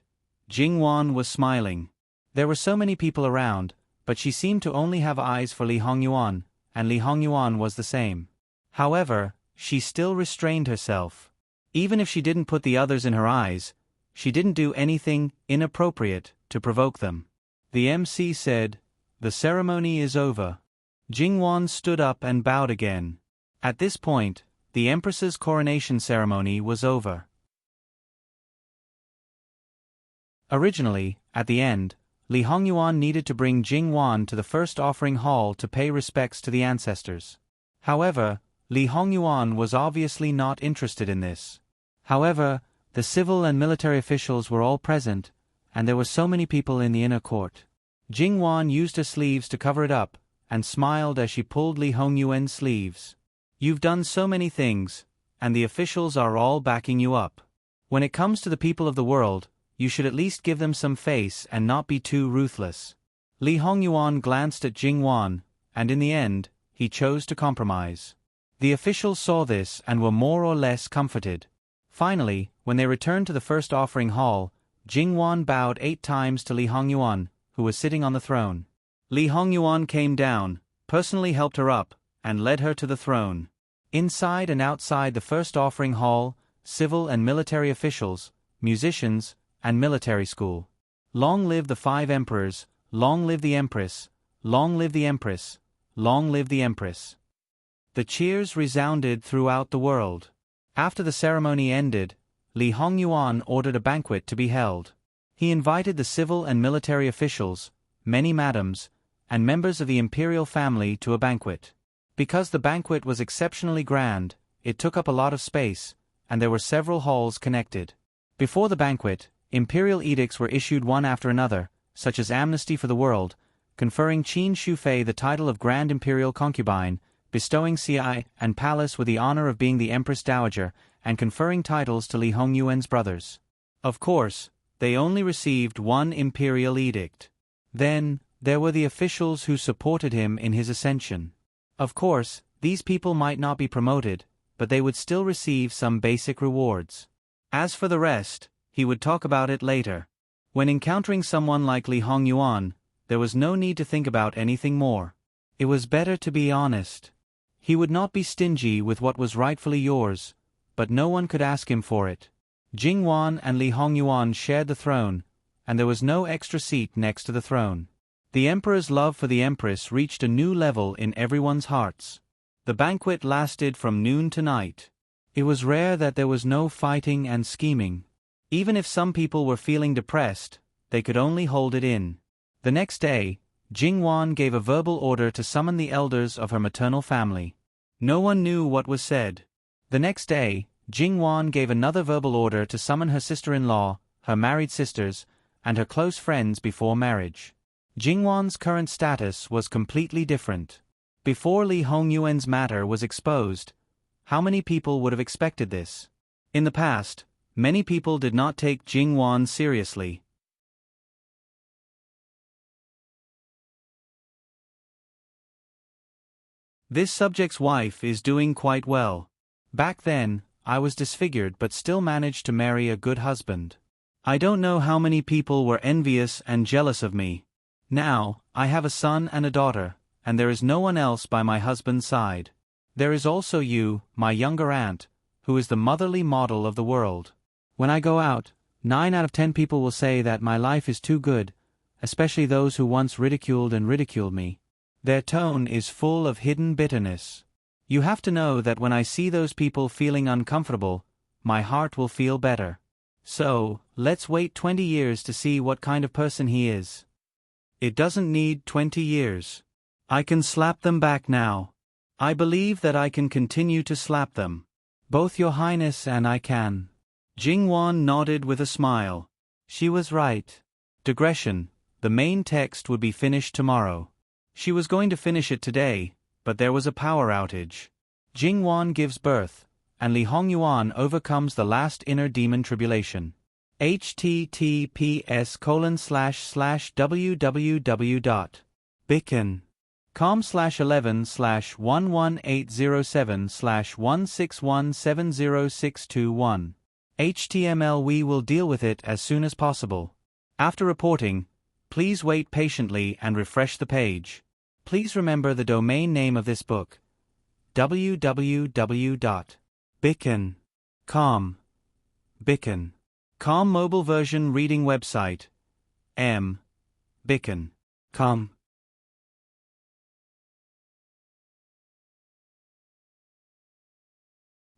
Jingwan was smiling. There were so many people around, but she seemed to only have eyes for Li Hongyuan, and Li Hongyuan was the same. However, she still restrained herself. Even if she didn't put the others in her eyes, she didn't do anything inappropriate to provoke them. The MC said, "The ceremony is over." Jingwan stood up and bowed again. At this point, the Empress's coronation ceremony was over. Originally, at the end, Li Hongyuan needed to bring Jingwan to the first offering hall to pay respects to the ancestors. However, Li Hongyuan was obviously not interested in this. However, the civil and military officials were all present, and there were so many people in the inner court. Jingwan used her sleeves to cover it up, and smiled as she pulled Li Hongyuan's sleeves. "You've done so many things, and the officials are all backing you up. When it comes to the people of the world, you should at least give them some face and not be too ruthless." Li Hongyuan glanced at Jingwan, and in the end, he chose to compromise. The officials saw this and were more or less comforted. Finally, when they returned to the first offering hall, Jingwan bowed 8 times to Li Hongyuan, who was sitting on the throne. Li Hongyuan came down, personally helped her up, and led her to the throne. Inside and outside the first offering hall, civil and military officials, musicians, and military school. Long live the 5 emperors, long live the Empress, long live the Empress, long live the Empress. The cheers resounded throughout the world. After the ceremony ended, Li Hongyuan ordered a banquet to be held. He invited the civil and military officials, many madams, and members of the imperial family to a banquet. Because the banquet was exceptionally grand, it took up a lot of space, and there were several halls connected. Before the banquet, imperial edicts were issued one after another, such as amnesty for the world, conferring Qin Shufei the title of Grand Imperial Concubine, bestowing Ci and Palace with the honor of being the Empress Dowager, and conferring titles to Li Hongyuan's brothers. Of course, they only received one imperial edict. Then, there were the officials who supported him in his ascension. Of course, these people might not be promoted, but they would still receive some basic rewards. As for the rest, he would talk about it later. When encountering someone like Li Hongyuan, there was no need to think about anything more. It was better to be honest. He would not be stingy with what was rightfully yours, but no one could ask him for it. Jingwan and Li Hongyuan shared the throne, and there was no extra seat next to the throne. The emperor's love for the empress reached a new level in everyone's hearts. The banquet lasted from noon to night. It was rare that there was no fighting and scheming. Even if some people were feeling depressed, they could only hold it in. The next day, Jingwan gave a verbal order to summon the elders of her maternal family. No one knew what was said. The next day, Jingwan gave another verbal order to summon her sister-in-law, her married sisters, and her close friends before marriage. Jingwan's current status was completely different. Before Li Hongyuan's matter was exposed, how many people would have expected this? In the past, many people did not take Jingwan seriously. This subject's wife is doing quite well. Back then, I was disfigured but still managed to marry a good husband. I don't know how many people were envious and jealous of me. Now, I have a son and a daughter, and there is no one else by my husband's side. There is also you, my younger aunt, who is the motherly model of the world. When I go out, 9 out of 10 people will say that my life is too good, especially those who once ridiculed me. Their tone is full of hidden bitterness. You have to know that when I see those people feeling uncomfortable, my heart will feel better. So, let's wait 20 years to see what kind of person he is. It doesn't need 20 years. I can slap them back now. I believe that I can continue to slap them. Both Your Highness and I can. Jingwan nodded with a smile. She was right. Digression, the main text would be finished tomorrow. She was going to finish it today, but there was a power outage. Jingwan gives birth, and Li Hongyuan overcomes the last inner demon tribulation. https://www.bicken.com/11/11807/1617061. HTML. We will deal with it as soon as possible. After reporting, please wait patiently and refresh the page. Please remember the domain name of this book: www.bicken.com. Calm. Beacon. Calm mobile version reading website. Beacon. Calm.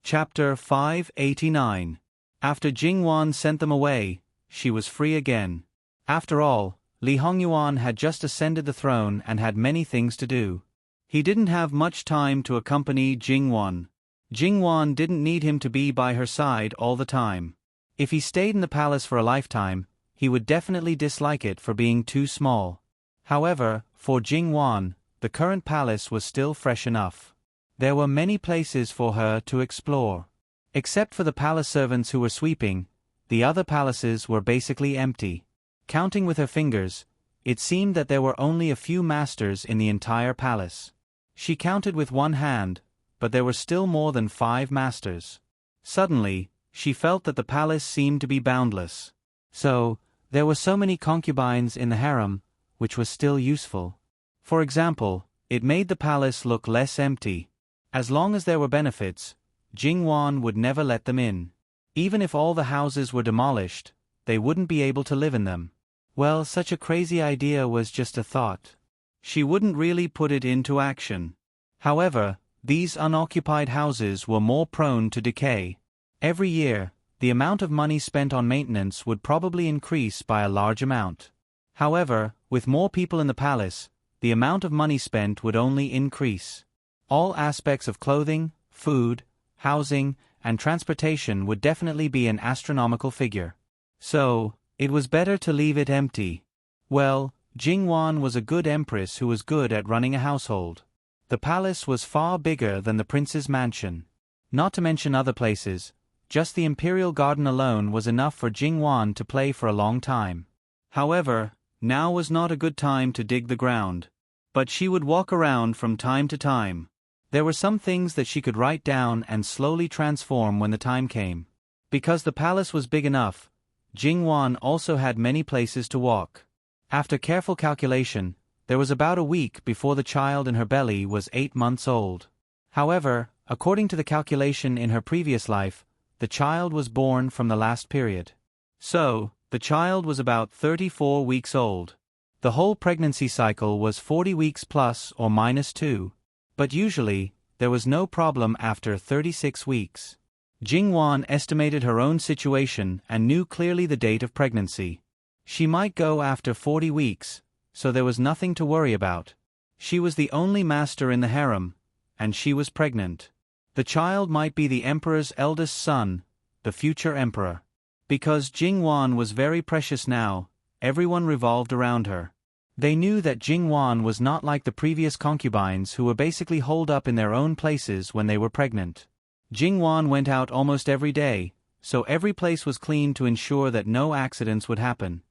Chapter 589. After Jingwan sent them away, she was free again. After all, Li Hongyuan had just ascended the throne and had many things to do. He didn't have much time to accompany Jingwan. Jingwan didn't need him to be by her side all the time. If he stayed in the palace for a lifetime, he would definitely dislike it for being too small. However, for Jingwan, the current palace was still fresh enough. There were many places for her to explore. Except for the palace servants who were sweeping, the other palaces were basically empty. Counting with her fingers, it seemed that there were only a few masters in the entire palace. She counted with one hand, but there were still more than 5 masters. Suddenly, she felt that the palace seemed to be boundless. So, there were so many concubines in the harem, which was still useful. For example, it made the palace look less empty. As long as there were benefits, Jingwan would never let them in. Even if all the houses were demolished, they wouldn't be able to live in them. Well, such a crazy idea was just a thought. She wouldn't really put it into action. However, these unoccupied houses were more prone to decay. Every year, the amount of money spent on maintenance would probably increase by a large amount. However, with more people in the palace, the amount of money spent would only increase. All aspects of clothing, food, housing, and transportation would definitely be an astronomical figure. So, it was better to leave it empty. Well, Jingwan was a good empress who was good at running a household. The palace was far bigger than the prince's mansion. Not to mention other places, just the imperial garden alone was enough for Jingwan to play for a long time. However, now was not a good time to dig the ground. But she would walk around from time to time. There were some things that she could write down and slowly transform when the time came. Because the palace was big enough, Jingwan also had many places to walk. After careful calculation, there was about a week before the child in her belly was 8 months old. However, according to the calculation in her previous life, the child was born from the last period. So, the child was about 34 weeks old. The whole pregnancy cycle was 40 weeks plus or minus 2. But usually, there was no problem after 36 weeks. Jingwan estimated her own situation and knew clearly the date of pregnancy. She might go after 40 weeks, so there was nothing to worry about. She was the only master in the harem, and she was pregnant. The child might be the emperor's eldest son, the future emperor. Because Jingwan was very precious now, everyone revolved around her. They knew that Jingwan was not like the previous concubines who were basically holed up in their own places when they were pregnant. Jingwan went out almost every day, so every place was cleaned to ensure that no accidents would happen.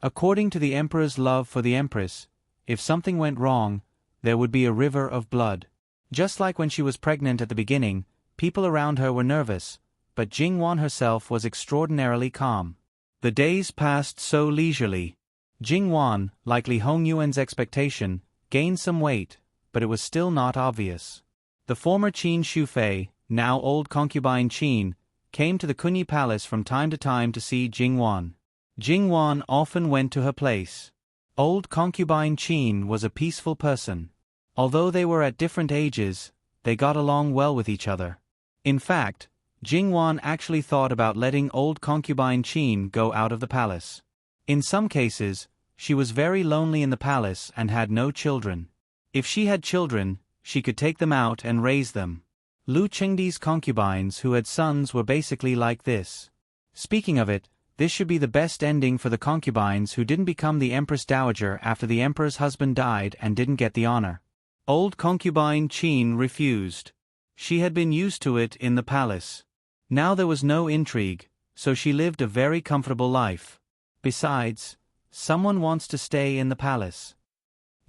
According to the emperor's love for the empress, if something went wrong, there would be a river of blood. Just like when she was pregnant at the beginning, people around her were nervous, but Jingwan herself was extraordinarily calm. The days passed so leisurely. Jingwan, like Li Hongyuan's expectation, gained some weight, but it was still not obvious. The former Qin Shufei, now old concubine Qin, came to the Kunyi palace from time to time to see Jingwan. Jingwan often went to her place. Old concubine Qin was a peaceful person. Although they were at different ages, they got along well with each other. In fact, Jingwan actually thought about letting old concubine Qin go out of the palace. In some cases, she was very lonely in the palace and had no children. If she had children, she could take them out and raise them. Lu Chengdi's concubines who had sons were basically like this. Speaking of it, this should be the best ending for the concubines who didn't become the Empress Dowager after the emperor's husband died and didn't get the honor. Old concubine Qin refused. She had been used to it in the palace. Now there was no intrigue, so she lived a very comfortable life. Besides, someone wants to stay in the palace.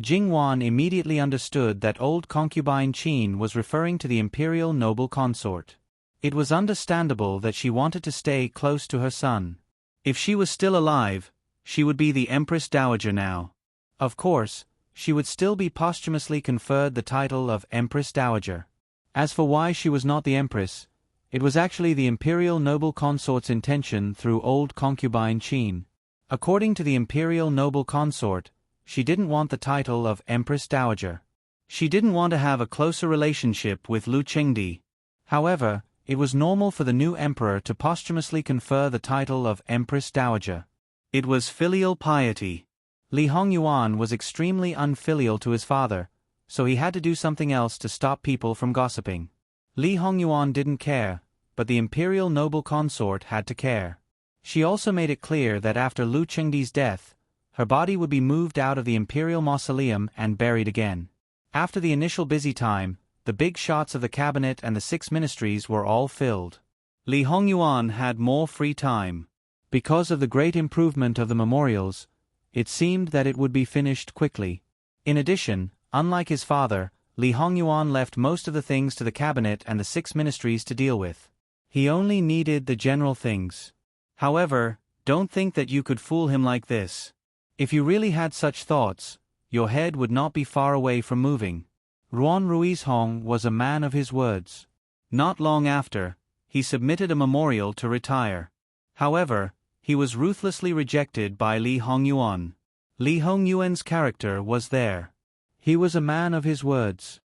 Jingwan immediately understood that old concubine Qin was referring to the imperial noble consort. It was understandable that she wanted to stay close to her son. If she was still alive, she would be the Empress Dowager now. Of course, she would still be posthumously conferred the title of Empress Dowager. As for why she was not the empress, it was actually the imperial noble consort's intention through old concubine Qin. According to the imperial noble consort, she didn't want the title of Empress Dowager. She didn't want to have a closer relationship with Lu Chengdi. However, it was normal for the new emperor to posthumously confer the title of Empress Dowager. It was filial piety. Li Hongyuan was extremely unfilial to his father, so he had to do something else to stop people from gossiping. Li Hongyuan didn't care, but the imperial noble consort had to care. She also made it clear that after Lu Chengdi's death, her body would be moved out of the imperial mausoleum and buried again. After the initial busy time, the big shots of the cabinet and the 6 ministries were all filled. Li Hongyuan had more free time. Because of the great improvement of the memorials, it seemed that it would be finished quickly. In addition, unlike his father, Li Hongyuan left most of the things to the cabinet and the 6 ministries to deal with. He only needed the general things. However, don't think that you could fool him like this. If you really had such thoughts, your head would not be far away from moving. Ruan Ruizhong was a man of his words. Not long after, he submitted a memorial to retire. However, he was ruthlessly rejected by Li Hongyuan. Li Hongyuan's character was there. He was a man of his words.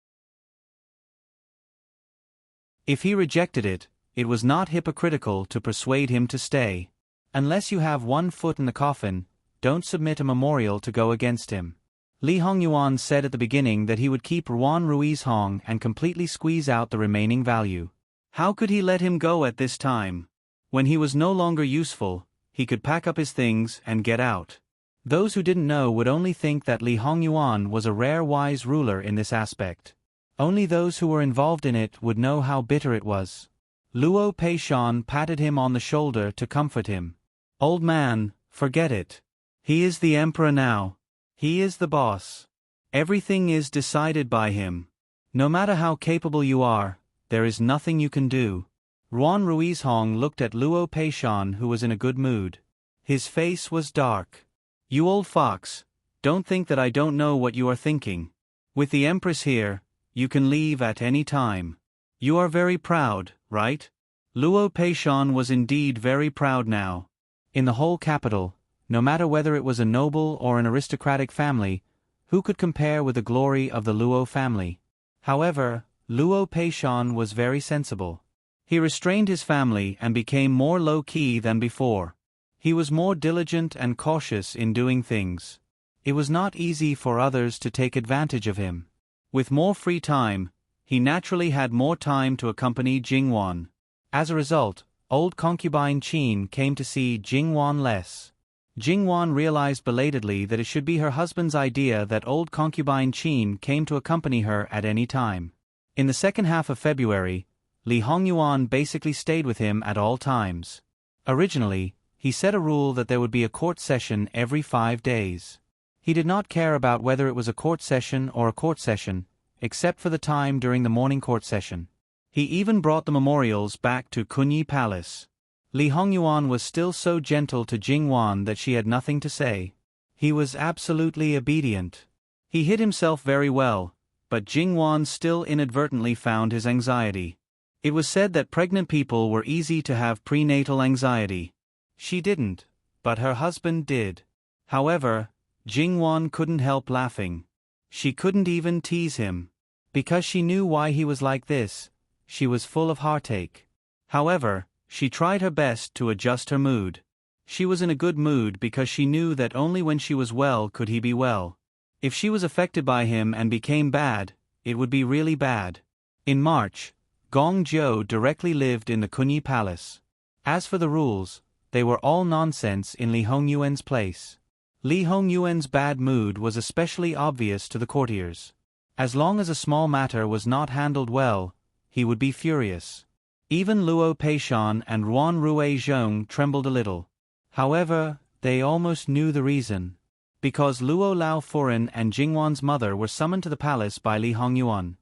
If he rejected it, it was not hypocritical to persuade him to stay. Unless you have one foot in the coffin, don't submit a memorial to go against him. Li Hongyuan said at the beginning that he would keep Ruan Ruizhong and completely squeeze out the remaining value. How could he let him go at this time? When he was no longer useful, he could pack up his things and get out. Those who didn't know would only think that Li Hongyuan was a rare wise ruler in this aspect. Only those who were involved in it would know how bitter it was. Luo Peishan patted him on the shoulder to comfort him. Old man, forget it. He is the emperor now. He is the boss. Everything is decided by him. No matter how capable you are, there is nothing you can do. Ruan Ruizhong looked at Luo Peishan, who was in a good mood. His face was dark. You old fox, don't think that I don't know what you are thinking. With the empress here, you can leave at any time. You are very proud, right? Luo Peishan was indeed very proud now. In the whole capital, no matter whether it was a noble or an aristocratic family, who could compare with the glory of the Luo family? However, Luo Peishan was very sensible. He restrained his family and became more low-key than before. He was more diligent and cautious in doing things. It was not easy for others to take advantage of him. With more free time, he naturally had more time to accompany Jingwan. As a result, old concubine Qin came to see Jingwan less. Jingwan realized belatedly that it should be her husband's idea that old concubine Qin came to accompany her at any time. In the second half of February, Li Hongyuan basically stayed with him at all times. Originally, he set a rule that there would be a court session every 5 days. He did not care about whether it was a court session or a court session, except for the time during the morning court session. He even brought the memorials back to Kunyi Palace. Li Hongyuan was still so gentle to Jingwan that she had nothing to say. He was absolutely obedient. He hid himself very well, but Jingwan still inadvertently found his anxiety. It was said that pregnant people were easy to have prenatal anxiety. She didn't, but her husband did. However, Jingwan couldn't help laughing. She couldn't even tease him. Because she knew why he was like this, she was full of heartache. However, she tried her best to adjust her mood. She was in a good mood because she knew that only when she was well could he be well. If she was affected by him and became bad, it would be really bad. In March, Gong Zhou directly lived in the Kunyi Palace. As for the rules, they were all nonsense in Li Hongyuan's place. Li Hongyuan's bad mood was especially obvious to the courtiers. As long as a small matter was not handled well, he would be furious. Even Luo Peishan and Ruan Ruizhong trembled a little. However, they almost knew the reason. Because Luo Lao Furen and Jingwan's mother were summoned to the palace by Li Hongyuan.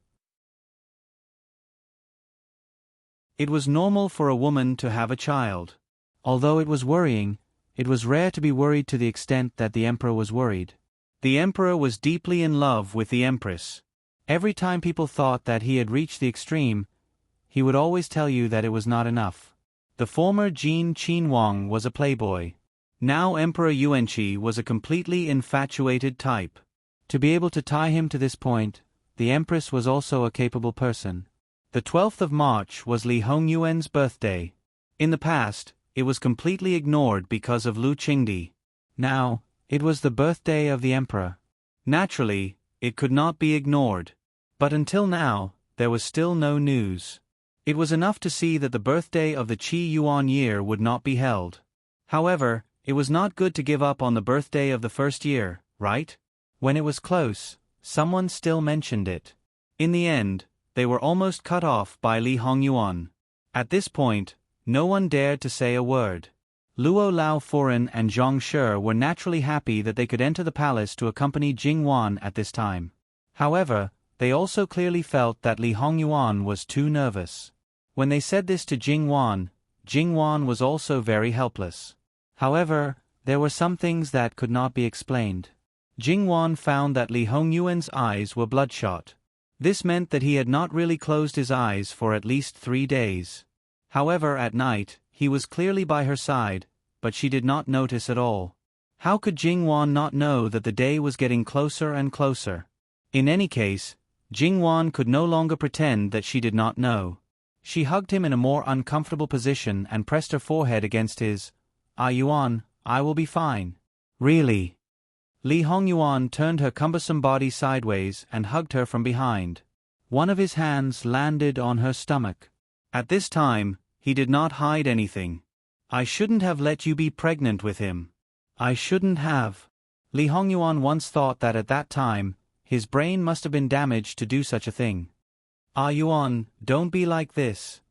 It was normal for a woman to have a child. Although it was worrying, it was rare to be worried to the extent that the emperor was worried. The emperor was deeply in love with the empress. Every time people thought that he had reached the extreme, he would always tell you that it was not enough. The former Jin Qinhuang was a playboy. Now Emperor Yuanqi was a completely infatuated type. To be able to tie him to this point, the Empress was also a capable person. The 12th of March was Li Hongyuan's birthday. In the past, it was completely ignored because of Lu Qingdi. Now, it was the birthday of the emperor. Naturally, it could not be ignored. But until now, there was still no news. It was enough to see that the birthday of the Qi Yuan year would not be held. However, it was not good to give up on the birthday of the first year, right? When it was close, someone still mentioned it. In the end, they were almost cut off by Li Hongyuan. At this point, no one dared to say a word. Luo Lao Furen and Zhang Shi were naturally happy that they could enter the palace to accompany Jing Wan at this time. However, they also clearly felt that Li Hongyuan was too nervous. When they said this to Jing Wan was also very helpless. However, there were some things that could not be explained. Jing Wan found that Li Hongyuan's eyes were bloodshot. This meant that he had not really closed his eyes for at least 3 days. However, at night, he was clearly by her side, but she did not notice at all. How could Jing Wan not know that the day was getting closer and closer? In any case, Jing Wan could no longer pretend that she did not know. She hugged him in a more uncomfortable position and pressed her forehead against his. Yuan, I will be fine. Really? Li Hongyuan turned her cumbersome body sideways and hugged her from behind. One of his hands landed on her stomach. At this time, he did not hide anything. I shouldn't have let you be pregnant with him. I shouldn't have. Li Hongyuan once thought that at that time, his brain must have been damaged to do such a thing. Yuan, don't be like this.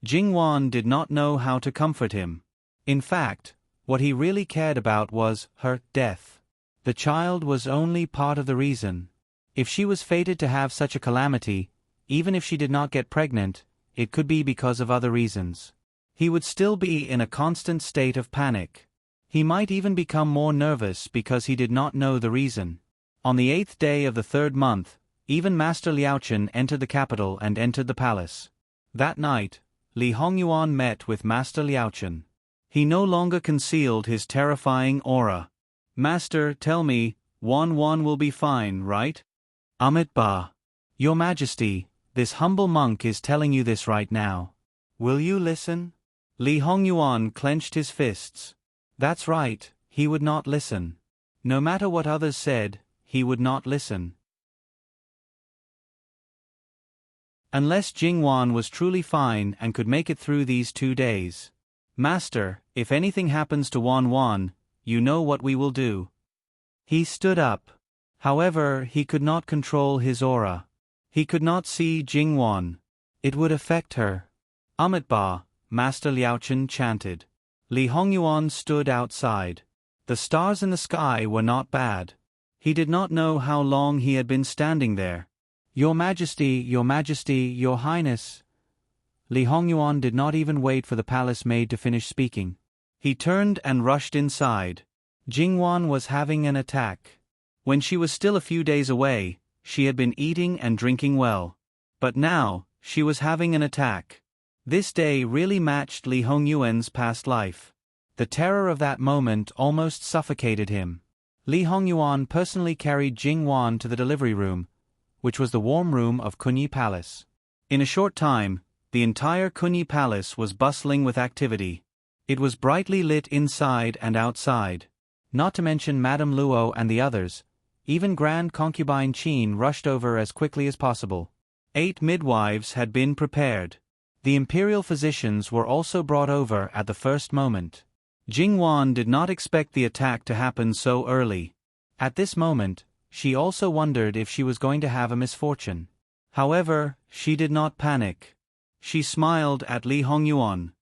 Jing Wan did not know how to comfort him. In fact, what he really cared about was her death. The child was only part of the reason. If she was fated to have such a calamity, even if she did not get pregnant, it could be because of other reasons. He would still be in a constant state of panic. He might even become more nervous because he did not know the reason. On the 8th day of the 3rd month, even Master Liaochen entered the capital and entered the palace. That night, Li Hongyuan met with Master Liaochen. He no longer concealed his terrifying aura. Master, tell me, Wan will be fine, right? Ba. Your Majesty, this humble monk is telling you this right now. Will you listen? Li Hongyuan clenched his fists. That's right, he would not listen. No matter what others said, he would not listen. Unless Jing Wan was truly fine and could make it through these 2 days. Master, if anything happens to Wan, you know what we will do. He stood up. However, he could not control his aura. He could not see Jing Wan. It would affect her. Ba, Master Liaochen chanted. Li Hongyuan stood outside. The stars in the sky were not bad. He did not know how long he had been standing there. Your Majesty, Your Highness. Li Hongyuan did not even wait for the palace maid to finish speaking. He turned and rushed inside. Jing Wan was having an attack. When she was still a few days away, she had been eating and drinking well. But now, she was having an attack. This day really matched Li Hongyuan's past life. The terror of that moment almost suffocated him. Li Hongyuan personally carried Jing Wan to the delivery room, which was the warm room of Kunyi Palace. In a short time, the entire Kunyi Palace was bustling with activity. It was brightly lit inside and outside. Not to mention Madame Luo and the others, even Grand Concubine Qin rushed over as quickly as possible. 8 midwives had been prepared. The imperial physicians were also brought over at the first moment. Jing Wan did not expect the attack to happen so early. At this moment, she also wondered if she was going to have a misfortune. However, she did not panic. She smiled at Li Hongyuan.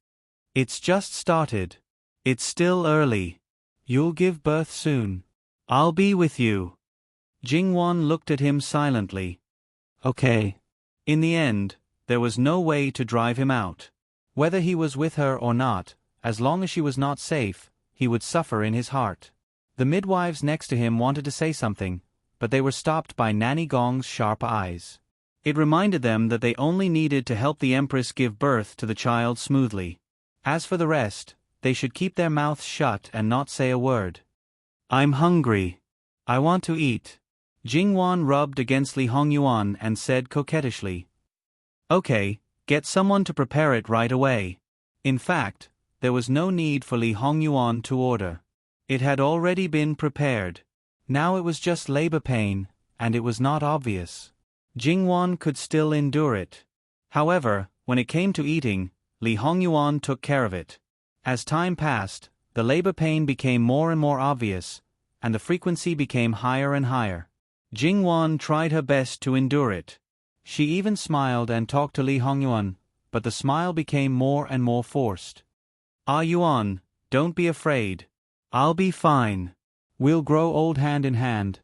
It's just started. It's still early. You'll give birth soon. I'll be with you. Jing Wan looked at him silently. Okay. In the end, there was no way to drive him out. Whether he was with her or not, as long as she was not safe, he would suffer in his heart. The midwives next to him wanted to say something, but they were stopped by Nanny Gong's sharp eyes. It reminded them that they only needed to help the Empress give birth to the child smoothly. As for the rest, they should keep their mouths shut and not say a word. "I'm hungry. I want to eat." Jingwan rubbed against Li Hongyuan and said coquettishly, "Okay, get someone to prepare it right away." In fact, there was no need for Li Hongyuan to order. It had already been prepared. Now it was just labor pain, and it was not obvious. Jingwan could still endure it. However, when it came to eating, Li Hongyuan took care of it. As time passed, the labor pain became more and more obvious, and the frequency became higher and higher. Jingwan tried her best to endure it. She even smiled and talked to Li Hongyuan, but the smile became more and more forced. "Ah Yuan, don't be afraid. I'll be fine. We'll grow old hand in hand."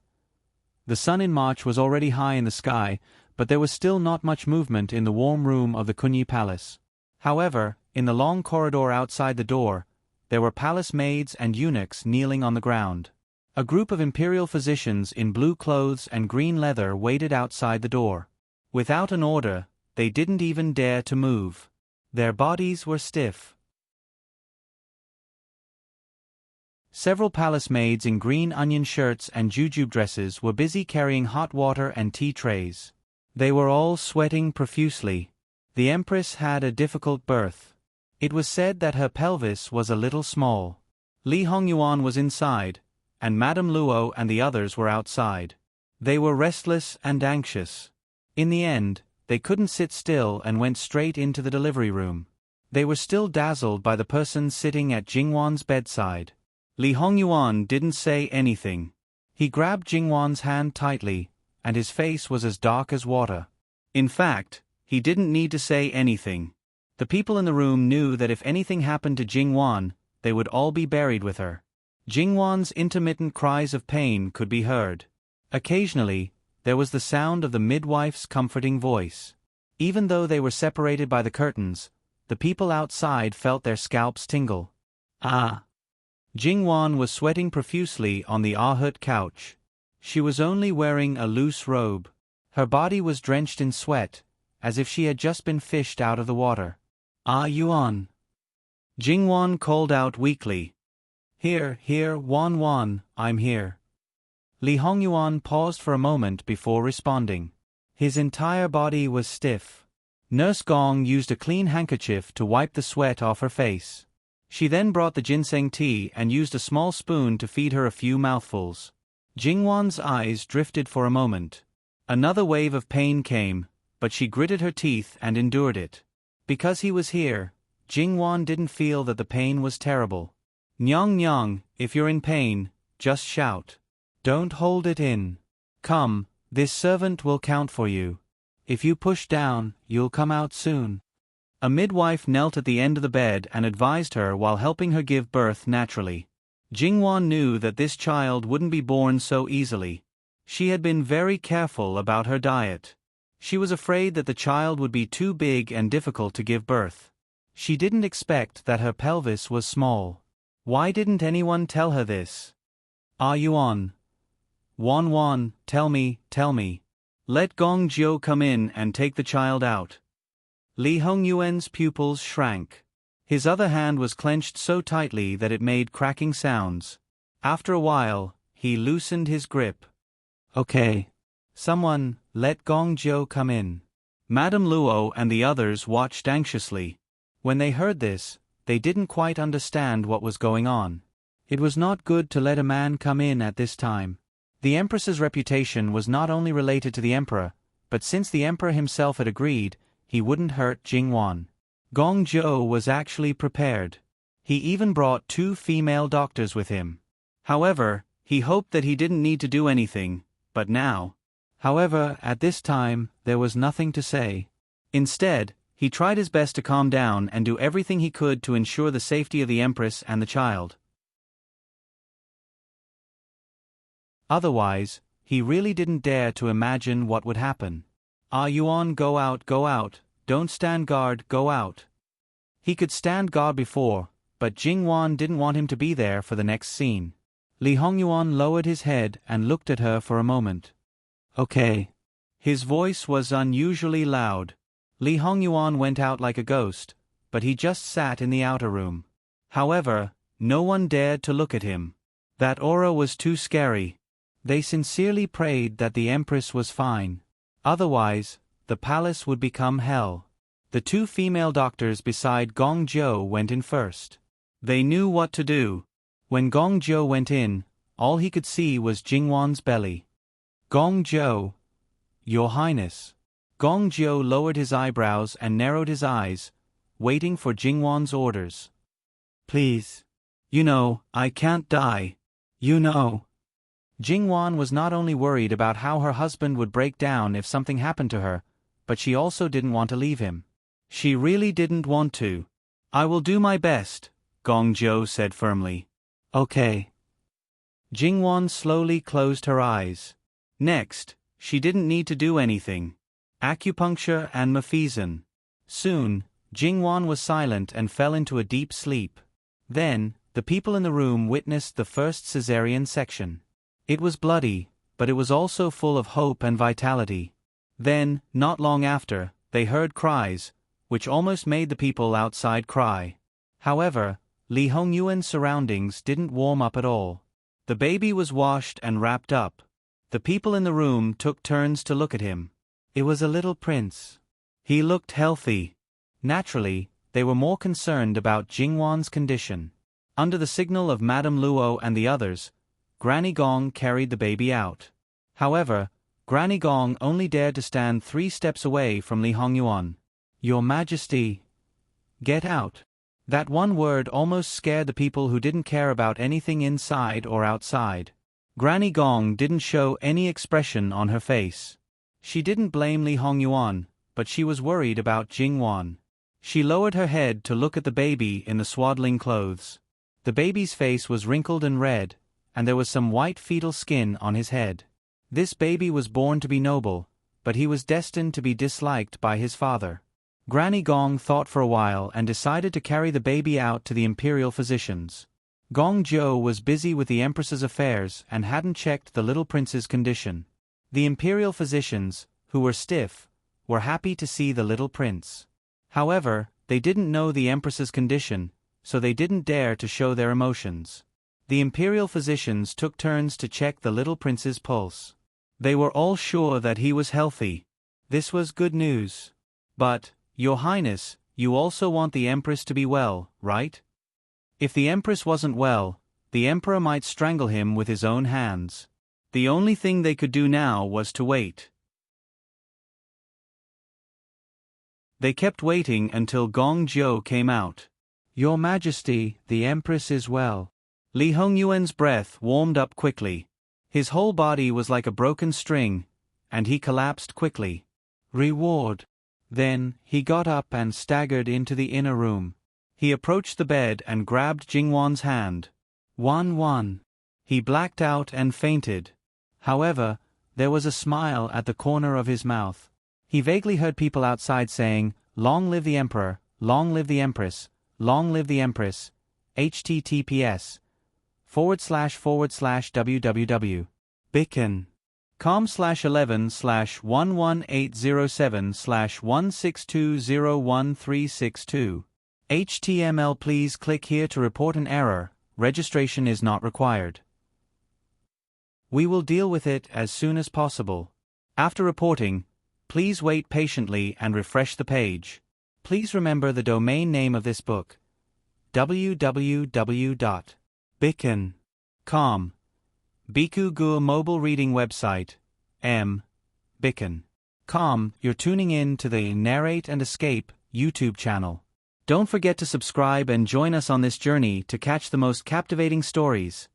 The sun in March was already high in the sky, but there was still not much movement in the warm room of the Kunyi Palace. However, in the long corridor outside the door, there were palace maids and eunuchs kneeling on the ground. A group of imperial physicians in blue clothes and green leather waited outside the door. Without an order, they didn't even dare to move. Their bodies were stiff. Several palace maids in green onion shirts and jujube dresses were busy carrying hot water and tea trays. They were all sweating profusely. The Empress had a difficult birth. It was said that her pelvis was a little small. Li Hongyuan was inside, and Madame Luo and the others were outside. They were restless and anxious. In the end, they couldn't sit still and went straight into the delivery room. They were still dazzled by the person sitting at Jingwan's bedside. Li Hongyuan didn't say anything. He grabbed Jingwan's hand tightly, and his face was as dark as water. In fact, he didn't need to say anything. The people in the room knew that if anything happened to Jingwan, they would all be buried with her. Jingwan's intermittent cries of pain could be heard. Occasionally, there was the sound of the midwife's comforting voice. Even though they were separated by the curtains, the people outside felt their scalps tingle. Ah! Jingwan was sweating profusely on the ahut couch. She was only wearing a loose robe. Her body was drenched in sweat, as if she had just been fished out of the water. "Ah Yuan!" Jingwan called out weakly. Here, Wan, I'm here." Li Hongyuan paused for a moment before responding. His entire body was stiff. Nurse Gong used a clean handkerchief to wipe the sweat off her face. She then brought the ginseng tea and used a small spoon to feed her a few mouthfuls. Jingwan's eyes drifted for a moment. Another wave of pain came, but she gritted her teeth and endured it. Because he was here, Jingwan didn't feel that the pain was terrible. Nyang, if you're in pain, just shout. Don't hold it in. Come, this servant will count for you. If you push down, you'll come out soon. A midwife knelt at the end of the bed and advised her while helping her give birth naturally. Jingwan knew that this child wouldn't be born so easily. She had been very careful about her diet. She was afraid that the child would be too big and difficult to give birth. She didn't expect that her pelvis was small. Why didn't anyone tell her this? "Ah Yuan. Wan, tell me. Let Gong Jiu come in and take the child out." Li Hongyuan's pupils shrank. His other hand was clenched so tightly that it made cracking sounds. After a while, he loosened his grip. "Okay. Someone, let Gong Jiu come in." Madame Luo and the others watched anxiously. When they heard this, they didn't quite understand what was going on. It was not good to let a man come in at this time. The Empress's reputation was not only related to the Emperor, but since the Emperor himself had agreed, he wouldn't hurt Jingwan. Gong Jiu was actually prepared. He even brought 2 female doctors with him. However, he hoped that he didn't need to do anything, but now. However, at this time, there was nothing to say. Instead, he tried his best to calm down and do everything he could to ensure the safety of the Empress and the child. Otherwise, he really didn't dare to imagine what would happen. "Ah Yuan, go out, don't stand guard, go out." He could stand guard before, but Jingwan didn't want him to be there for the next scene. Li Hongyuan lowered his head and looked at her for a moment. Okay. His voice was unusually loud. Li Hongyuan went out like a ghost, but he just sat in the outer room. However, no one dared to look at him. That aura was too scary. They sincerely prayed that the Empress was fine. Otherwise, the palace would become hell. The two female doctors beside Gong Zhou went in first. They knew what to do. When Gong Zhou went in, all he could see was Jingwan's belly. Gong Zhou, Your Highness. Gong Zhou lowered his eyebrows and narrowed his eyes, waiting for Jingwan's orders. Please. You know, I can't die. You know. Jingwan was not only worried about how her husband would break down if something happened to her, but she also didn't want to leave him. She really didn't want to. I will do my best, Gong Zhou said firmly. Okay. Jingwan slowly closed her eyes. Next, she didn't need to do anything. Acupuncture and Mephizen. Soon, Jingwan was silent and fell into a deep sleep. Then, the people in the room witnessed the first cesarean section. It was bloody, but it was also full of hope and vitality. Then, not long after, they heard cries, which almost made the people outside cry. However, Li Hongyuan's surroundings didn't warm up at all. The baby was washed and wrapped up. The people in the room took turns to look at him. It was a little prince. He looked healthy. Naturally, they were more concerned about Jingwan's condition. Under the signal of Madame Luo and the others, Granny Gong carried the baby out. However, Granny Gong only dared to stand 3 steps away from Li Hongyuan. Your Majesty. Get out. That one word almost scared the people who didn't care about anything inside or outside. Granny Gong didn't show any expression on her face. She didn't blame Li Hongyuan, but she was worried about Jingwan. She lowered her head to look at the baby in the swaddling clothes. The baby's face was wrinkled and red, and there was some white fetal skin on his head. This baby was born to be noble, but he was destined to be disliked by his father. Granny Gong thought for a while and decided to carry the baby out to the imperial physicians. Gong Zhou was busy with the Empress's affairs and hadn't checked the little prince's condition. The imperial physicians, who were stiff, were happy to see the little prince. However, they didn't know the Empress's condition, so they didn't dare to show their emotions. The imperial physicians took turns to check the little prince's pulse. They were all sure that he was healthy. This was good news. But, Your Highness, you also want the Empress to be well, right? If the Empress wasn't well, the Emperor might strangle him with his own hands. The only thing they could do now was to wait. They kept waiting until Gong Zhou came out. Your Majesty, the Empress is well. Li Hongyuan's breath warmed up quickly. His whole body was like a broken string, and he collapsed quickly. Reward. Then, he got up and staggered into the inner room. He approached the bed and grabbed Jingwan's hand. 1-1. He blacked out and fainted. However, there was a smile at the corner of his mouth. He vaguely heard people outside saying, "Long live the Emperor, long live the Empress, long live the Empress, https://www. Bicken. com/11/11807/1620132. HTML. Please click here to report an error. Registration is not required. We will deal with it as soon as possible. After reporting, please wait patiently and refresh the page. Please remember the domain name of this book: www.bicken.com. Bikugu mobile reading website, Bicken.com. You're tuning in to the Narrate and Escape YouTube channel. Don't forget to subscribe and join us on this journey to catch the most captivating stories.